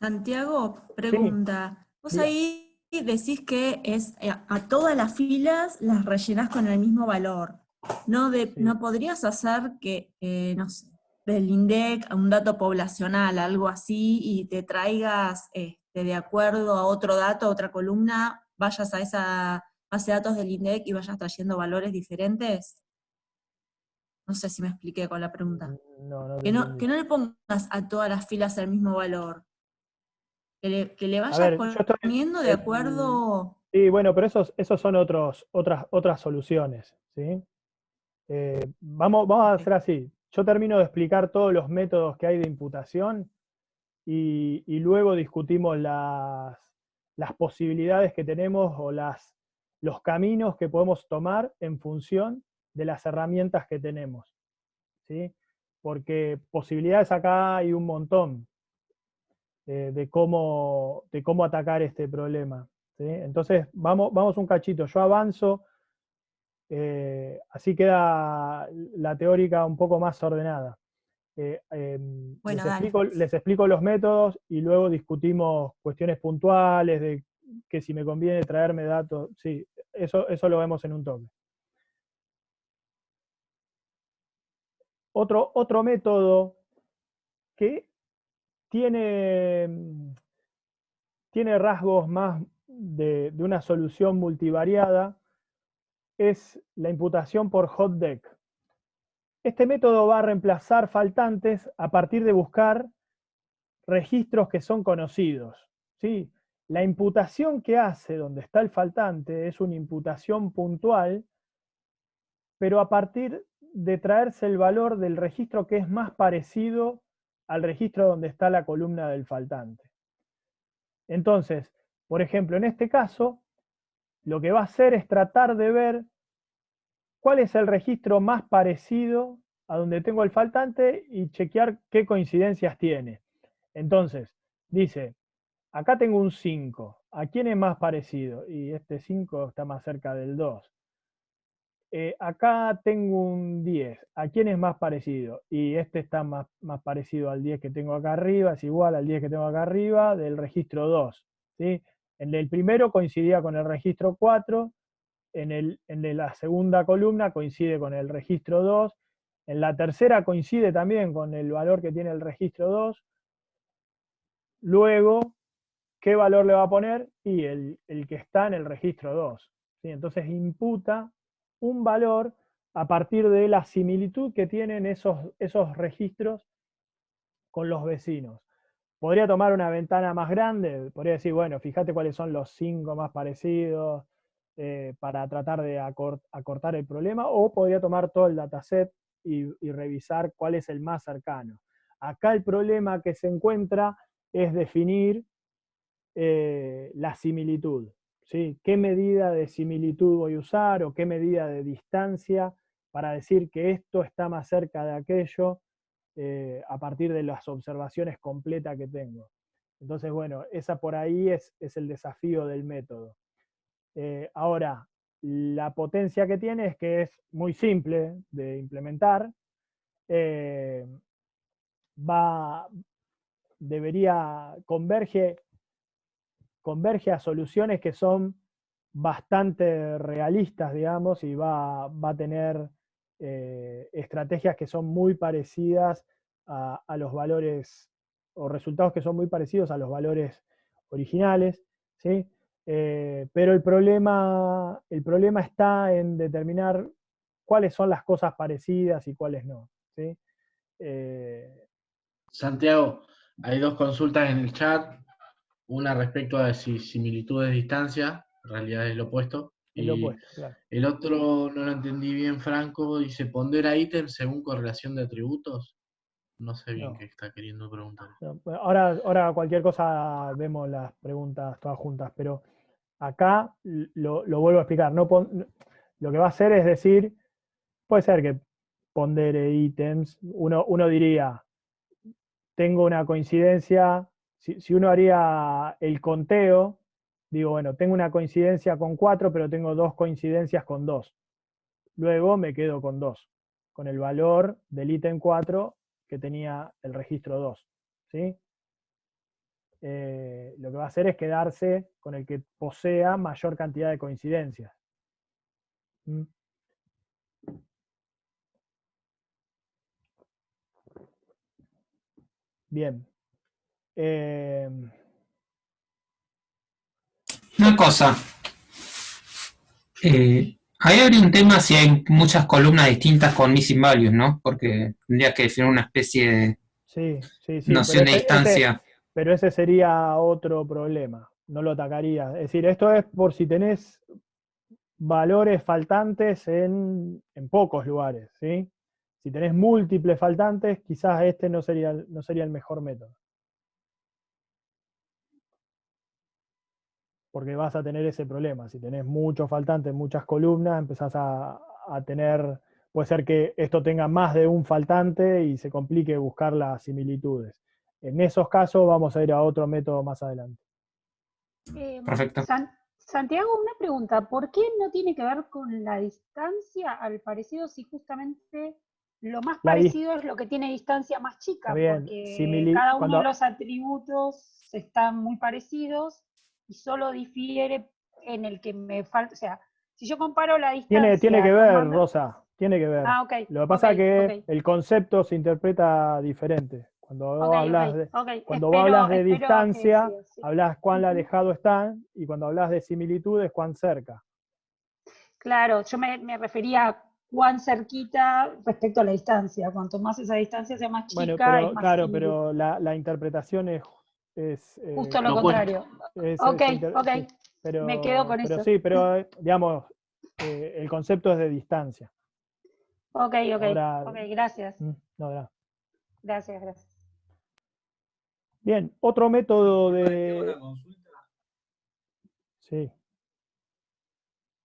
Santiago pregunta, Vos Diga. ahí decís que es a todas las filas las rellenás con el mismo valor. No, Sí. no podrías hacer que, no sé, del INDEC a un dato poblacional, algo así, y te traigas de acuerdo a otro dato, a otra columna, vayas a esa base de datos del INDEC y vayas trayendo valores diferentes. No sé si me expliqué con la pregunta. No te Que no entendí. le pongas a todas las filas el mismo valor. Que le A vayas ver, yo estoy... poniendo de acuerdo. Sí, bueno, pero esos son otras soluciones, ¿sí? Vamos a Ok. hacer así. Yo termino de explicar todos los métodos que hay de imputación y luego discutimos las posibilidades que tenemos o los caminos que podemos tomar en función de las herramientas que tenemos, ¿sí? Porque posibilidades acá hay un montón de cómo atacar este problema, ¿sí? Entonces, vamos un cachito. Yo avanzo, así queda la teórica un poco más ordenada. Bueno, dale. Les explico los métodos y luego discutimos cuestiones puntuales de que si me conviene traerme datos. Sí, eso lo vemos en un toque. Otro método que tiene rasgos más de una solución multivariada es la imputación por hotdeck. Este método va a reemplazar faltantes a partir de buscar registros que son conocidos, ¿sí? La imputación que hace donde está el faltante es una imputación puntual, pero a partir de traerse el valor del registro que es más parecido al registro donde está la columna del faltante. Entonces, por ejemplo, en este caso, lo que va a hacer es tratar de ver cuál es el registro más parecido a donde tengo el faltante y chequear qué coincidencias tiene. Entonces, dice, acá tengo un 5. ¿A quién es más parecido? Y este 5 está más cerca del 2. Acá tengo un 10. ¿A quién es más parecido? Y este está más parecido al 10 que tengo acá arriba, es igual al 10 que tengo acá arriba del registro 2. ¿Sí? En el primero coincidía con el registro 4, en la segunda columna coincide con el registro 2, en la tercera coincide también con el valor que tiene el registro 2. Luego, ¿qué valor le va a poner? Y el que está en el registro 2. ¿Sí? Entonces imputa un valor a partir de la similitud que tienen esos registros con los vecinos. Podría tomar una ventana más grande, podría decir, bueno, fíjate cuáles son los 5 más parecidos para tratar de acortar el problema, o podría tomar todo el dataset y revisar cuál es el más cercano. Acá el problema que se encuentra es definir la similitud, ¿sí? ¿Qué medida de similitud voy a usar o qué medida de distancia para decir que esto está más cerca de aquello a partir de las observaciones completas que tengo? Entonces, bueno, esa por ahí es el desafío del método. Ahora, la potencia que tiene es que es muy simple de implementar, converge a soluciones que son bastante realistas, digamos, y va a tener estrategias que son muy parecidas a los valores, o resultados que son muy parecidos a los valores originales, ¿sí? Pero el problema está en determinar cuáles son las cosas parecidas y cuáles no, ¿sí? Santiago, hay dos consultas en el chat. Una respecto a si similitud de distancia, en realidad es lo opuesto. Es lo Y opuesto, claro. el otro no lo entendí bien, Franco, dice pondera ítems según correlación de atributos. No sé bien No. qué está queriendo preguntar. No, ahora cualquier cosa vemos las preguntas todas juntas, pero acá lo vuelvo a explicar. Lo que va a hacer es decir, puede ser que pondere ítems, uno diría, tengo una coincidencia, si uno haría el conteo, digo, bueno, tengo una coincidencia con 4, pero tengo 2 coincidencias con 2. Luego me quedo con 2, con el valor del ítem 4 que tenía el registro 2. ¿Sí? lo que va a hacer es quedarse con el que posea mayor cantidad de coincidencias. ¿Mm? Bien. Una cosa. Ahí habría un tema si hay muchas columnas distintas con missing values, ¿no? Porque tendría que definir una especie de Sí, noción de distancia. Pero ese sería otro problema, no lo atacaría. Es decir, esto es por si tenés valores faltantes en pocos lugares, ¿sí? Si tenés múltiples faltantes, quizás este no sería el mejor método. Porque vas a tener ese problema. Si tenés muchos faltantes, muchas columnas, empezás a tener, puede ser que esto tenga más de un faltante y se complique buscar las similitudes. En esos casos vamos a ir a otro método más adelante. Perfecto. Santiago, una pregunta. ¿Por qué no tiene que ver con la distancia al parecido si justamente lo más parecido es lo que tiene distancia más chica? Porque cada uno de los atributos están muy parecidos y solo difiere en el que me falta. O sea, si yo comparo la distancia... Tiene que ver, Rosa, tiene que ver. Ah, ok. Lo que pasa es que el concepto se interpreta diferente. Cuando vos hablas de distancia, hablas cuán alejado están, y cuando hablas de similitudes, cuán cerca. Claro, yo me refería a cuán cerquita respecto a la distancia. Cuanto más esa distancia sea más chica, bueno, es más claro, pero la interpretación es justo lo contrario. Sí, pero, me quedo con eso. Sí, pero digamos, el concepto es de distancia. Ok, gracias. No, gracias. Bien, otro método de... Una consulta. Sí.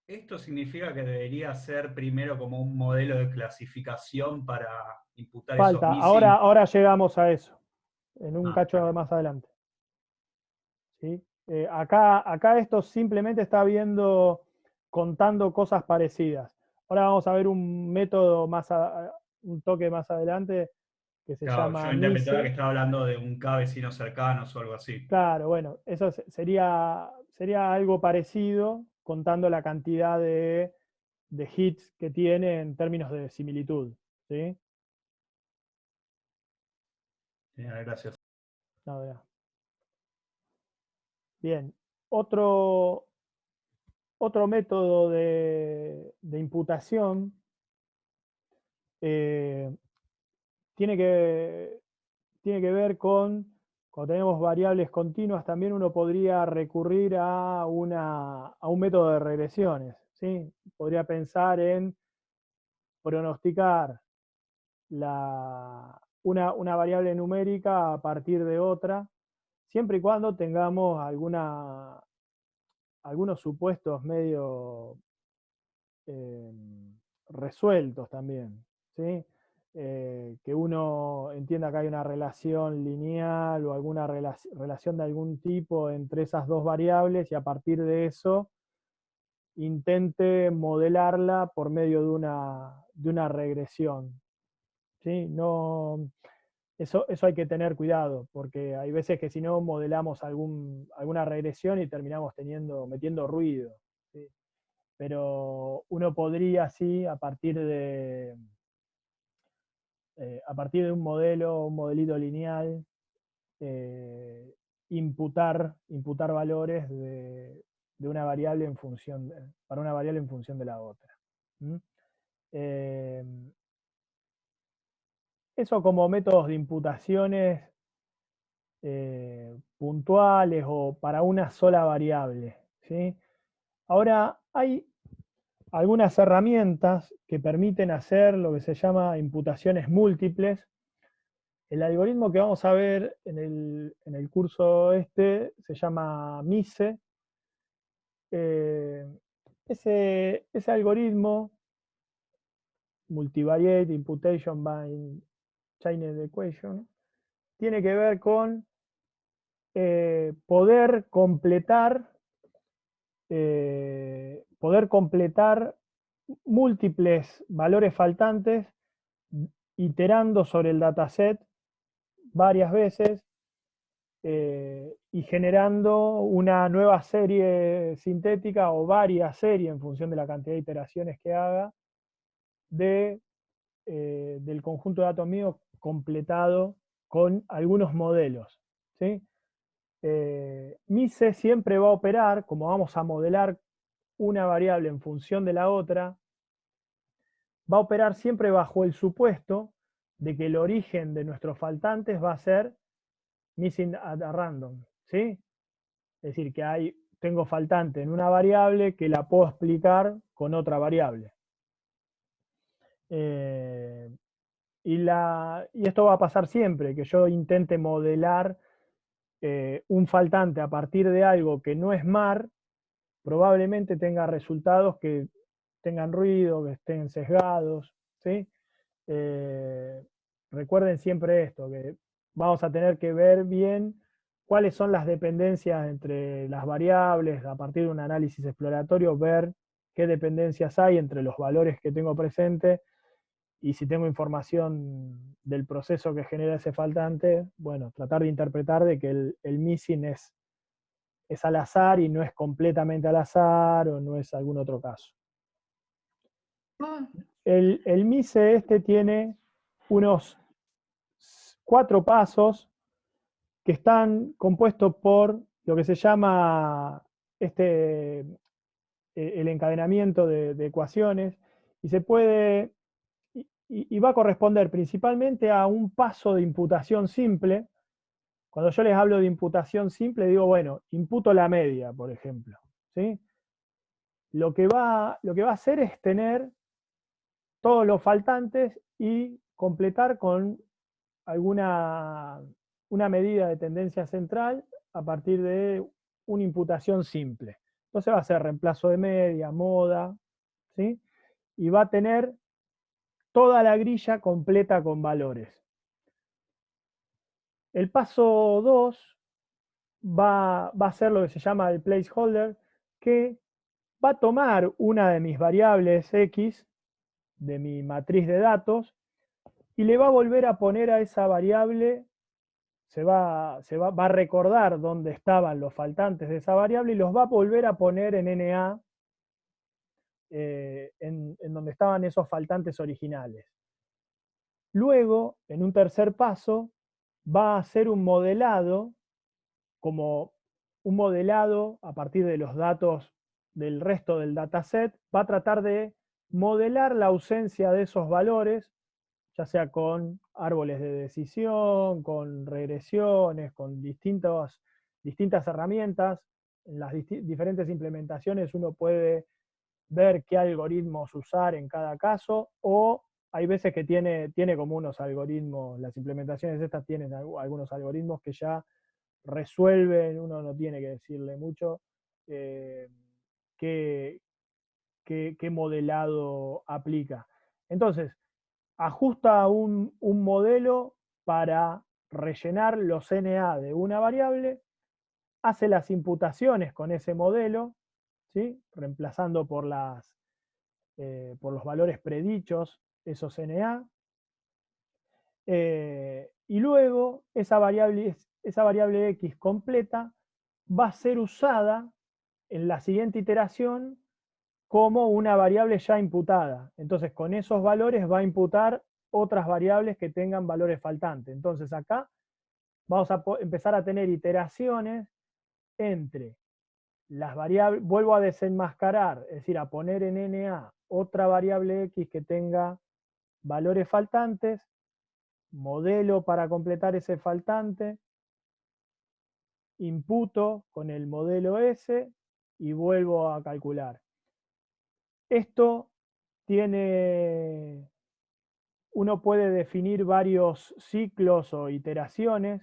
¿Esto significa que debería ser primero como un modelo de clasificación para imputar esos missing? Ahora llegamos a eso, en un cacho más adelante. ¿Sí? Acá esto simplemente está contando cosas parecidas. Ahora vamos a ver un método un toque más adelante que se llama yo interpretaba que estaba hablando de un K vecinos cercanos o algo así. Claro, bueno, eso sería algo parecido, contando la cantidad de hits que tiene en términos de similitud. ¿Sí? Gracias. No. Bien, otro método de imputación tiene que ver con, cuando tenemos variables continuas, también uno podría recurrir a un método de regresiones. ¿Sí? Podría pensar en pronosticar una variable numérica a partir de otra, siempre y cuando tengamos algunos supuestos medio resueltos también, ¿sí? Que uno entienda que hay una relación lineal o alguna relación de algún tipo entre esas dos variables, y a partir de eso intente modelarla por medio de una regresión. ¿Sí? No, eso hay que tener cuidado, porque hay veces que si no modelamos alguna regresión y terminamos metiendo ruido. ¿Sí? Pero uno podría, sí, a partir de un modelito lineal, imputar valores de una variable para una variable en función de la otra. ¿Mm? Eso como métodos de imputaciones puntuales o para una sola variable. ¿Sí? Ahora, hay algunas herramientas que permiten hacer lo que se llama imputaciones múltiples. El algoritmo que vamos a ver en el curso se llama MISE. Ese algoritmo, Multivariate Imputation by Chained Equation, tiene que ver con poder completar múltiples valores faltantes iterando sobre el dataset varias veces y generando una nueva serie sintética o varias series en función de la cantidad de iteraciones que haga del conjunto de datos míos completado con algunos modelos, ¿sí? Mise siempre va a operar, como vamos a modelar una variable en función de la otra, va a operar siempre bajo el supuesto de que el origen de nuestros faltantes va a ser missing at random, ¿sí? Es decir, que tengo faltante en una variable que la puedo explicar con otra variable. Y esto va a pasar siempre, que yo intente modelar un faltante a partir de algo que no es mar, probablemente tenga resultados que tengan ruido, que estén sesgados, ¿sí? Recuerden siempre esto, que vamos a tener que ver bien cuáles son las dependencias entre las variables, a partir de un análisis exploratorio, ver qué dependencias hay entre los valores que tengo presente, y si tengo información del proceso que genera ese faltante, bueno, tratar de interpretar de que el missing es al azar y no es completamente al azar o no es algún otro caso. El MISE tiene unos 4 pasos que están compuestos por lo que se llama el encadenamiento de ecuaciones, y se puede, y va a corresponder principalmente a un paso de imputación simple. Cuando yo les hablo de imputación simple, digo, bueno, imputo la media, por ejemplo, ¿sí? Lo que va a hacer es tener todos los faltantes y completar con una medida de tendencia central a partir de una imputación simple. Entonces va a ser reemplazo de media, moda, ¿sí? Y va a tener toda la grilla completa con valores. El paso 2 va a ser lo que se llama el placeholder, que va a tomar una de mis variables X de mi matriz de datos y le va a volver a poner a esa variable, va a recordar dónde estaban los faltantes de esa variable y los va a volver a poner en NA, en donde estaban esos faltantes originales. Luego, en un tercer paso, va a hacer un modelado, como un modelado a partir de los datos del resto del dataset, va a tratar de modelar la ausencia de esos valores, ya sea con árboles de decisión, con regresiones, con distintas herramientas. En las diferentes implementaciones uno puede ver qué algoritmos usar en cada caso, o hay veces que tiene como unos algoritmos, las implementaciones estas tienen algunos algoritmos que ya resuelven, uno no tiene que decirle mucho qué modelado aplica. Entonces, ajusta un modelo para rellenar los NA de una variable, hace las imputaciones con ese modelo, ¿sí? Reemplazando por los valores predichos esos NA, y luego esa variable X completa va a ser usada en la siguiente iteración como una variable ya imputada. Entonces, con esos valores va a imputar otras variables que tengan valores faltantes. Entonces, acá vamos a empezar a tener iteraciones entre las variables, vuelvo a desenmascarar, es decir, a poner en NA otra variable X que tenga valores faltantes, modelo para completar ese faltante, imputo con el modelo S y vuelvo a calcular. Esto uno puede definir varios ciclos o iteraciones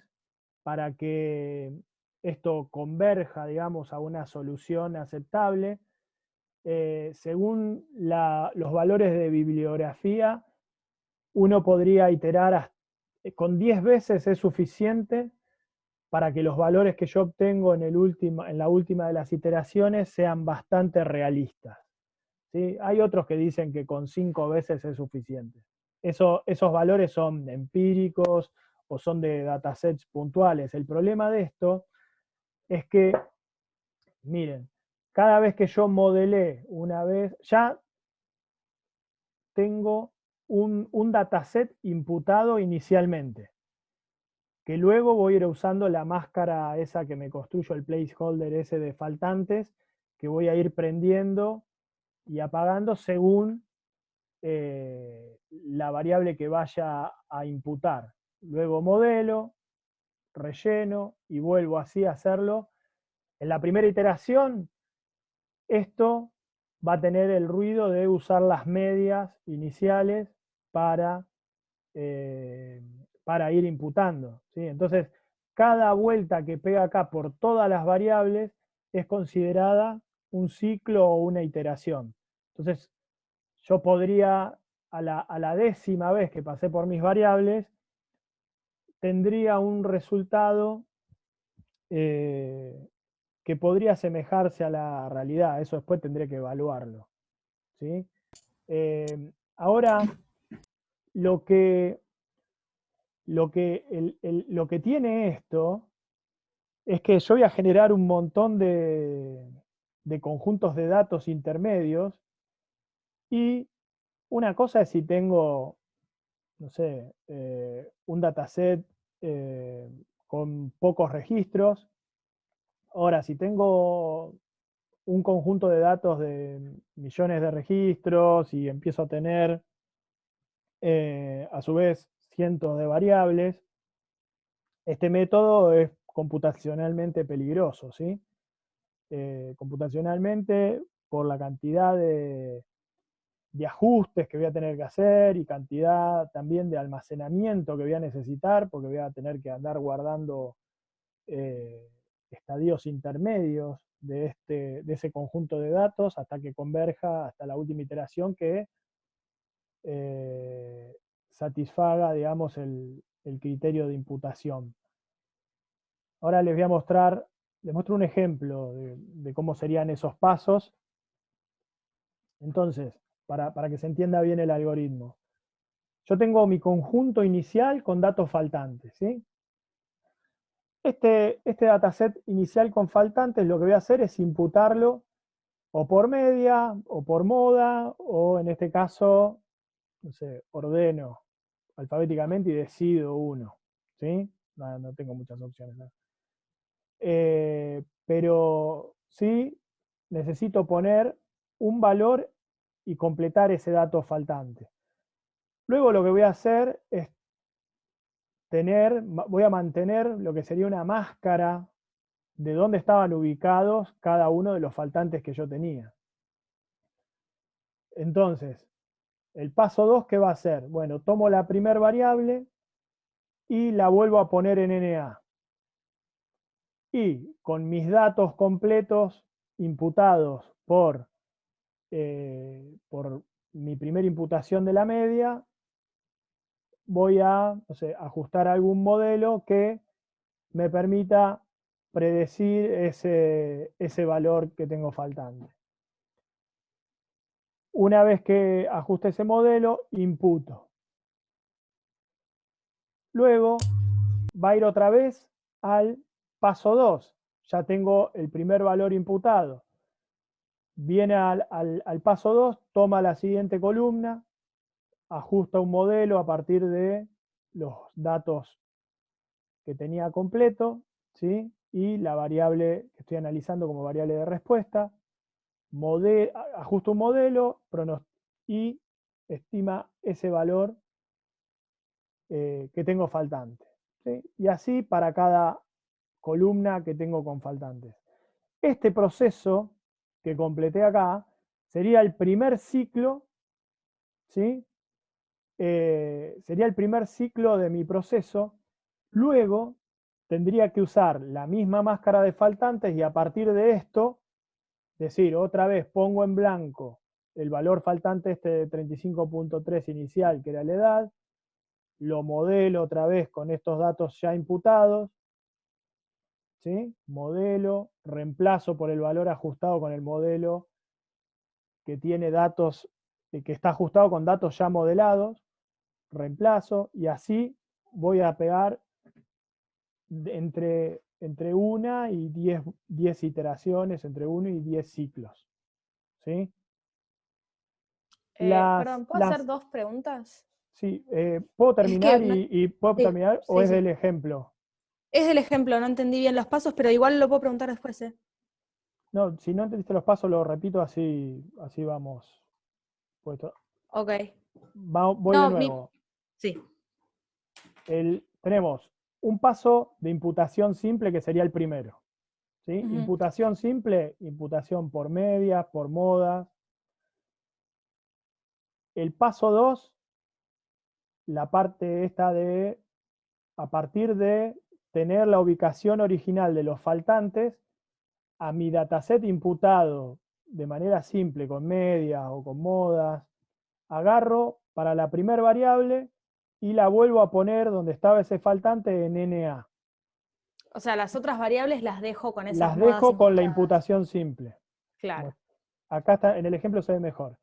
para que esto converja, digamos, a una solución aceptable. Según los valores de bibliografía, uno podría iterar con 10 veces es suficiente para que los valores que yo obtengo en la última de las iteraciones sean bastante realistas, ¿sí? Hay otros que dicen que con 5 veces es suficiente. Esos valores son empíricos o son de datasets puntuales. El problema de esto es que, miren, cada vez que yo modelé una vez, ya tengo un dataset imputado inicialmente, que luego voy a ir usando la máscara esa que me construyo, el placeholder ese de faltantes, que voy a ir prendiendo y apagando según la variable que vaya a imputar. Luego modelo, relleno y vuelvo así a hacerlo. En la primera iteración, esto va a tener el ruido de usar las medias iniciales para ir imputando, ¿sí? Entonces, cada vuelta que pega acá por todas las variables es considerada un ciclo o una iteración. Entonces, yo podría, a la 10ª vez que pasé por mis variables, tendría un resultado que podría asemejarse a la realidad. Eso después tendré que evaluarlo, ¿sí? Ahora, lo que tiene esto es que yo voy a generar un montón de conjuntos de datos intermedios, y una cosa es si tengo, no sé, un dataset con pocos registros. Ahora, si tengo un conjunto de datos de millones de registros y empiezo a tener a su vez cientos de variables, este método es computacionalmente peligroso, ¿sí? Computacionalmente, por la cantidad de ajustes que voy a tener que hacer y cantidad también de almacenamiento que voy a necesitar, porque voy a tener que andar guardando estadios intermedios de ese conjunto de datos hasta que converja hasta la última iteración que satisfaga, digamos, el criterio de imputación. Ahora les muestro un ejemplo de cómo serían esos pasos. Entonces, para que se entienda bien el algoritmo. Yo tengo mi conjunto inicial con datos faltantes, ¿sí? Este dataset inicial con faltantes, lo que voy a hacer es imputarlo o por media, o por moda, o en este caso, no sé, ordeno alfabéticamente y decido uno, ¿sí? No tengo muchas opciones, ¿no? Pero sí necesito poner un valor y completar ese dato faltante. Luego lo que voy a hacer es voy a mantener lo que sería una máscara de dónde estaban ubicados cada uno de los faltantes que yo tenía. Entonces, el paso 2, ¿qué va a hacer? Bueno, tomo la primer variable y la vuelvo a poner en NA. Y con mis datos completos imputados por mi primera imputación de la media, voy a, no sé, ajustar algún modelo que me permita predecir ese valor que tengo faltante. Una vez que ajuste ese modelo, imputo. Luego va a ir otra vez al paso 2. Ya tengo el primer valor imputado. Viene al paso 2, toma la siguiente columna, ajusta un modelo a partir de los datos que tenía completo, ¿sí? Y la variable que estoy analizando como variable de respuesta, ajusta un modelo y estima ese valor que tengo faltante, ¿sí? Y así para cada columna que tengo con faltantes. Este proceso que completé acá sería el primer ciclo, ¿sí? Sería el primer ciclo de mi proceso. Luego tendría que usar la misma máscara de faltantes y a partir de esto, decir, otra vez pongo en blanco el valor faltante este de 35.3 inicial, que era la edad, lo modelo otra vez con estos datos ya imputados, ¿sí? Modelo, reemplazo por el valor ajustado con el modelo que tiene datos, que está ajustado con datos ya modelados, reemplazo, y así voy a pegar entre 1 y 10 iteraciones, entre 1 y 10 ciclos. ¿Sí? Perdón, ¿puedo hacer 2 preguntas? Sí, ¿puedo terminar que y puedo sí, terminar o sí, es sí. del ejemplo? Es del ejemplo, no entendí bien los pasos, pero igual lo puedo preguntar después. No, si no entendiste los pasos, lo repito, así vamos. Puesto. Ok. Voy de nuevo. Sí. Tenemos un paso de imputación simple que sería el primero. ¿Sí? Ujú. Imputación simple, imputación por medias, por modas. El paso 2, la parte esta de, a partir de tener la ubicación original de los faltantes, a mi dataset imputado de manera simple, con medias o con modas, agarro para la primer variable y la vuelvo a poner donde estaba ese faltante en NA. O sea, las otras variables las dejo con esas Las modas dejo con la imputadas. imputación simple. Claro. Acá está, en el ejemplo se ve mejor.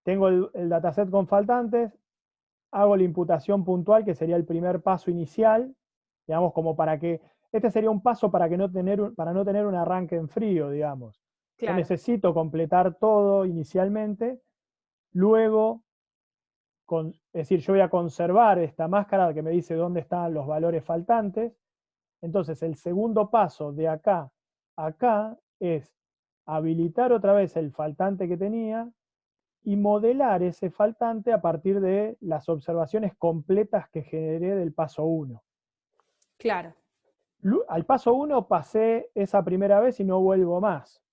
Tengo el dataset con faltantes, hago la imputación puntual, que sería el primer paso inicial, digamos, como para que, este sería un paso para no tener un arranque en frío, digamos. Claro. Yo necesito completar todo inicialmente, luego, es decir, yo voy a conservar esta máscara que me dice dónde están los valores faltantes. Entonces, el segundo paso de acá a acá es habilitar otra vez el faltante que tenía y modelar ese faltante a partir de las observaciones completas que generé del paso 1. Claro. Al paso 1 pasé esa primera vez y no vuelvo más.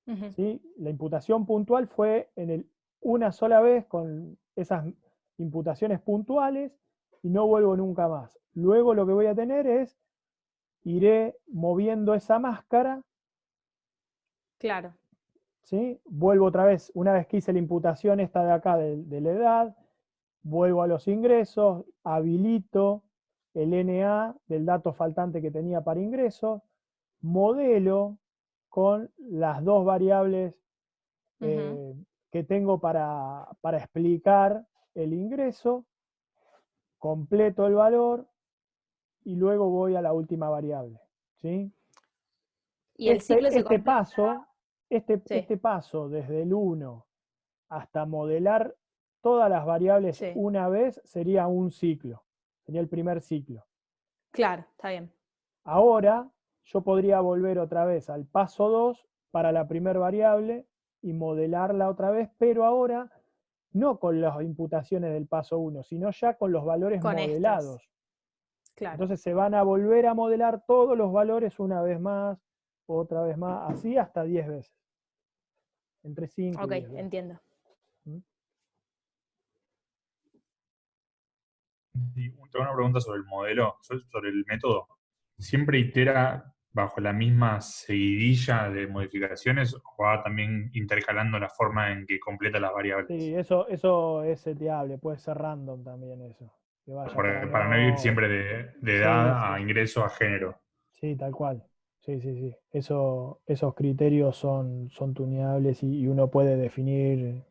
Ujú. ¿Sí? La imputación puntual fue una sola vez con esas imputaciones puntuales y no vuelvo nunca más. Luego lo que voy a tener es, iré moviendo esa máscara. Claro. ¿Sí? Vuelvo otra vez, una vez que hice la imputación esta de acá de la edad, vuelvo a los ingresos, habilito el NA del dato faltante que tenía para ingresos, modelo con las 2 variables que tengo para explicar el ingreso, completo el valor y luego voy a la última variable. ¿Sí? Y el ciclo se Este completa. paso desde el 1 hasta modelar todas las variables una vez sería un ciclo, sería el primer ciclo. Claro, está bien. Ahora yo podría volver otra vez al paso 2 para la primera variable y modelarla otra vez, pero ahora no con las imputaciones del paso 1, sino ya con los valores Con modelados. Claro. Entonces se van a volver a modelar todos los valores una vez más, otra vez más, así hasta 10 veces. Entre 5 y 10 veces. Entiendo. Y tengo una pregunta sobre el modelo, sobre el método. ¿Siempre itera bajo la misma seguidilla de modificaciones o va también intercalando la forma en que completa las variables? Sí, eso es seteable, puede ser random también eso. Que vaya Para no ir siempre de edad a ingreso a género. Sí, tal cual. Sí. Esos criterios son tuneables y uno puede definir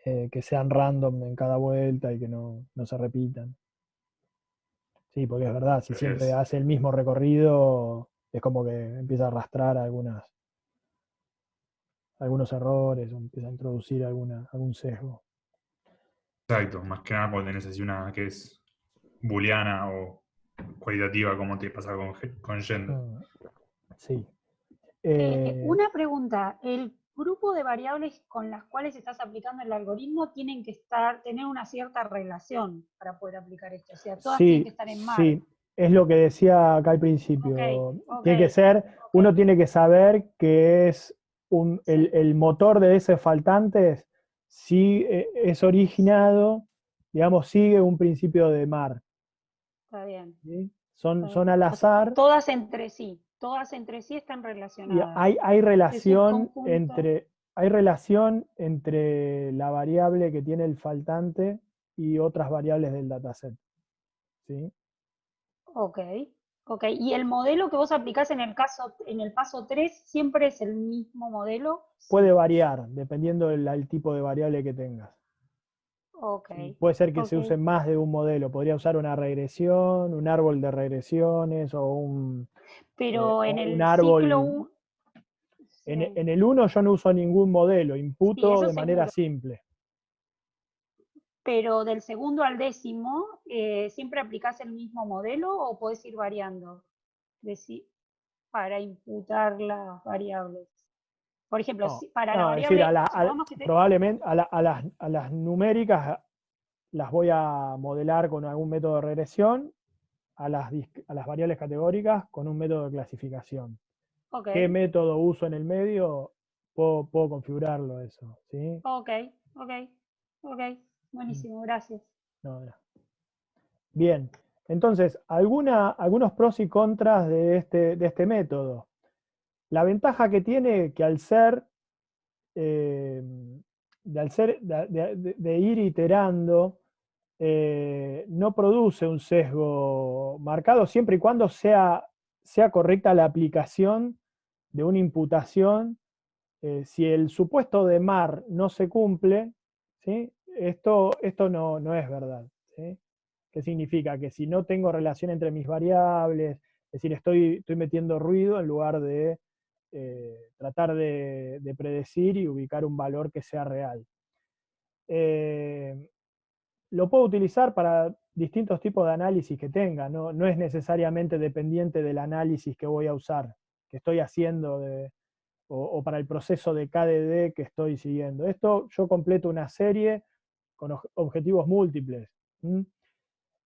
que sean random en cada vuelta y que no se repitan. Sí, porque es verdad, si siempre hace el mismo recorrido, es como que empieza a arrastrar algunos errores, o empieza a introducir algún sesgo. Exacto, más que nada cuando tenés así una que es booleana o cualitativa, como te pasa con gender. Sí. Una pregunta, ¿el grupo de variables con las cuales estás aplicando el algoritmo tienen que tener una cierta relación para poder aplicar esto? O sea, todas tienen que estar en mar. Sí, es lo que decía acá al principio. Tiene que ser, uno tiene que saber que es el motor de ese faltante, si es originado, digamos, sigue un principio de mar. Está bien. ¿Sí? Son al azar. Todas entre sí están relacionadas. Y hay relación entre la variable que tiene el faltante y otras variables del dataset. ¿Sí? Ok. ¿Y el modelo que vos aplicás en el paso 3 siempre es el mismo modelo? Puede variar, dependiendo del tipo de variable que tengas. Ok, Puede ser que se ok. use más de un modelo. Podría usar una regresión, un árbol de regresiones o Pero en un el ciclo árbol. 1, En el 1 yo no uso ningún modelo, sí, imputo eso de manera seguro. simple. Pero del segundo al 10º, ¿siempre aplicás el mismo modelo o podés ir variando para imputar las variables? Por ejemplo, No, para la no, es decir, variable, supongamos que probablemente a las numéricas las voy a modelar con algún método de regresión, a las variables categóricas con un método de clasificación. Ok, ¿Qué método uso en el medio? Puedo configurarlo eso, ¿sí? ok, ok, ok. Buenísimo, gracias. No, no. Bien, entonces, algunos pros y contras de este método. La ventaja que tiene que al ser de ir iterando, no produce un sesgo marcado siempre y cuando sea correcta la aplicación de una imputación. Si el supuesto de mar no se cumple, ¿sí? Esto no es verdad, ¿sí? ¿Qué significa? Que si no tengo relación entre mis variables, es decir, estoy metiendo ruido en lugar de tratar de predecir y ubicar un valor que sea real. Lo puedo utilizar para distintos tipos de análisis que tenga, no es necesariamente dependiente del análisis que voy a usar, que estoy haciendo, o para el proceso de KDD que estoy siguiendo. Esto yo completo una serie con objetivos múltiples.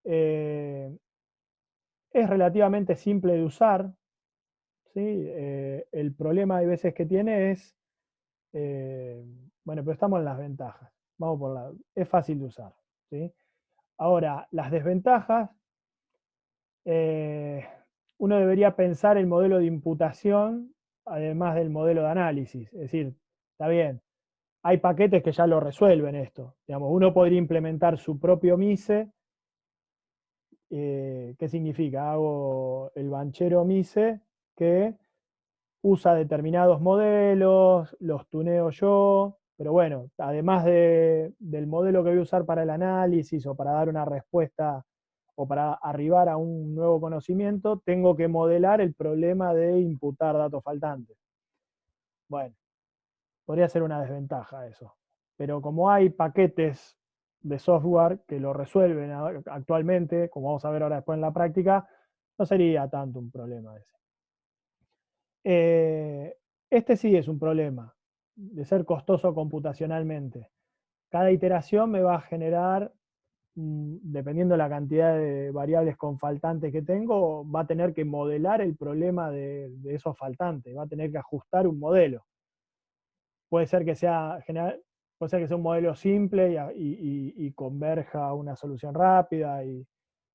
Es relativamente simple de usar, ¿sí? El problema hay veces que tiene es, bueno, pero estamos en las ventajas. Vamos por es fácil de usar, ¿sí? Ahora, las desventajas, uno debería pensar el modelo de imputación además del modelo de análisis. Es decir, está bien, hay paquetes que ya lo resuelven esto. Digamos, uno podría implementar su propio MISE. ¿Qué significa? Hago el banchero MISE que usa determinados modelos, los tuneo yo, pero bueno, además del modelo que voy a usar para el análisis o para dar una respuesta o para arribar a un nuevo conocimiento, tengo que modelar el problema de imputar datos faltantes. Bueno, podría ser una desventaja eso. Pero como hay paquetes de software que lo resuelven actualmente, como vamos a ver ahora después en la práctica, no sería tanto un problema ese. Este sí es un problema, de ser costoso computacionalmente. Cada iteración me va a generar, dependiendo de la cantidad de variables con faltantes que tengo, va a tener que modelar el problema de esos faltantes, va a tener que ajustar un modelo. Puede ser que sea un modelo simple y converja a una solución rápida,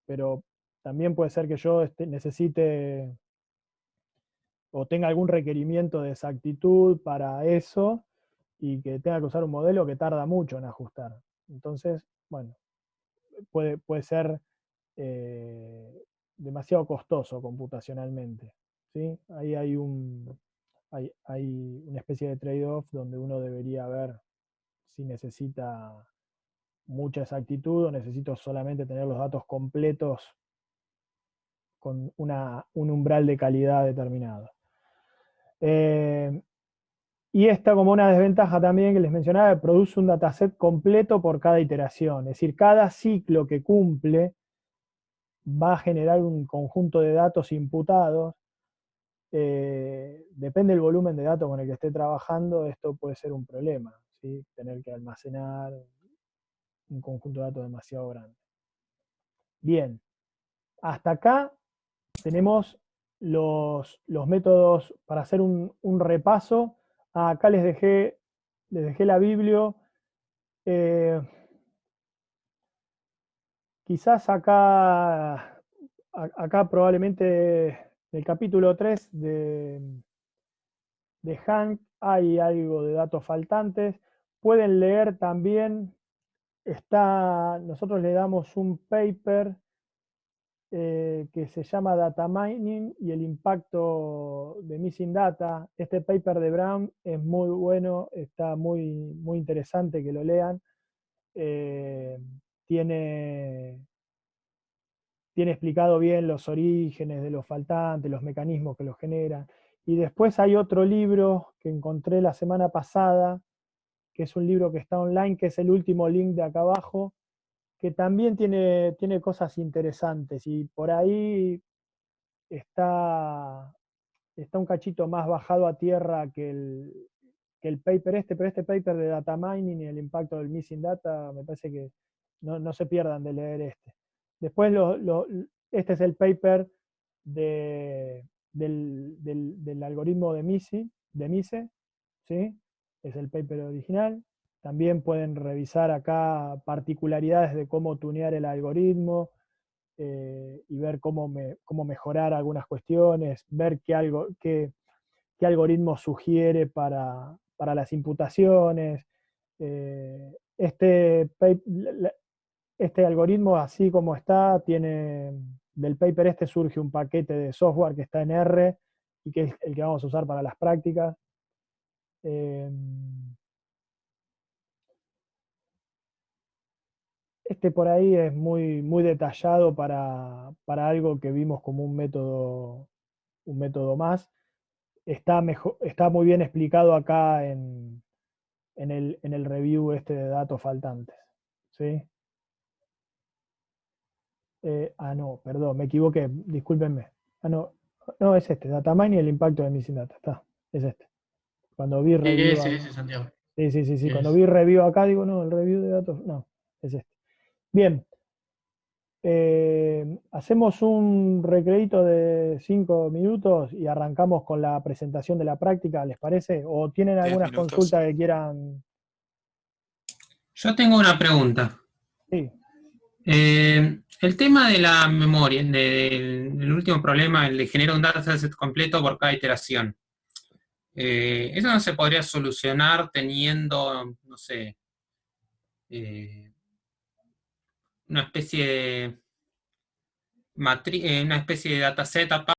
pero también puede ser que yo necesite o tenga algún requerimiento de exactitud para eso y que tenga que usar un modelo que tarda mucho en ajustar. Entonces, bueno, puede ser demasiado costoso computacionalmente, ¿sí? Ahí hay una especie de trade-off donde uno debería ver si necesita mucha exactitud o necesito solamente tener los datos completos con un umbral de calidad determinado. Y esta, como una desventaja también que les mencionaba, produce un dataset completo por cada iteración. Es decir, cada ciclo que cumple va a generar un conjunto de datos imputados. Depende del volumen de datos con el que esté trabajando, esto puede ser un problema, ¿sí? Tener que almacenar un conjunto de datos demasiado grande. Bien, hasta acá tenemos los métodos para hacer un repaso. Acá les dejé la biblio. Quizás acá probablemente en el capítulo 3 de Hank hay algo de datos faltantes. Pueden leer también, nosotros le damos un paper que se llama Data Mining y el impacto de Missing Data. Este paper de Brown es muy bueno, está muy interesante que lo lean. tiene explicado bien los orígenes de los faltantes, los mecanismos que los generan. Y después hay otro libro que encontré la semana pasada, que es un libro que está online, que es el último link de acá abajo, que también tiene cosas interesantes, y por ahí está un cachito más bajado a tierra que el paper pero este paper de data mining y el impacto del missing data, me parece que no se pierdan de leer este. Después, este es el paper del algoritmo de Mise, ¿sí? Es el paper original. También pueden revisar acá particularidades de cómo tunear el algoritmo, y ver cómo mejorar algunas cuestiones, ver qué algoritmo sugiere para las imputaciones. Este algoritmo, así como está, del paper este surge un paquete de software que está en R, y que es el que vamos a usar para las prácticas. Este por ahí es muy, muy detallado para algo que vimos como un método más. Está muy bien explicado acá en el review este de datos faltantes, ¿sí? No, perdón, me equivoqué, discúlpenme. No, es este, data mining y el impacto de missing data, es este. Cuando vi review Ese, Santiago. Sí. Cuando vi review acá, digo, no, el review de datos, no, es este. Bien. Hacemos un recreito de 5 minutos y arrancamos con la presentación de la práctica, ¿les parece? ¿O tienen algunas consultas que quieran? Yo tengo una pregunta. Sí. El tema de la memoria, del último problema, el de generar un dataset completo por cada iteración. ¿Eso no se podría solucionar teniendo, no sé, una especie de dataset aparte?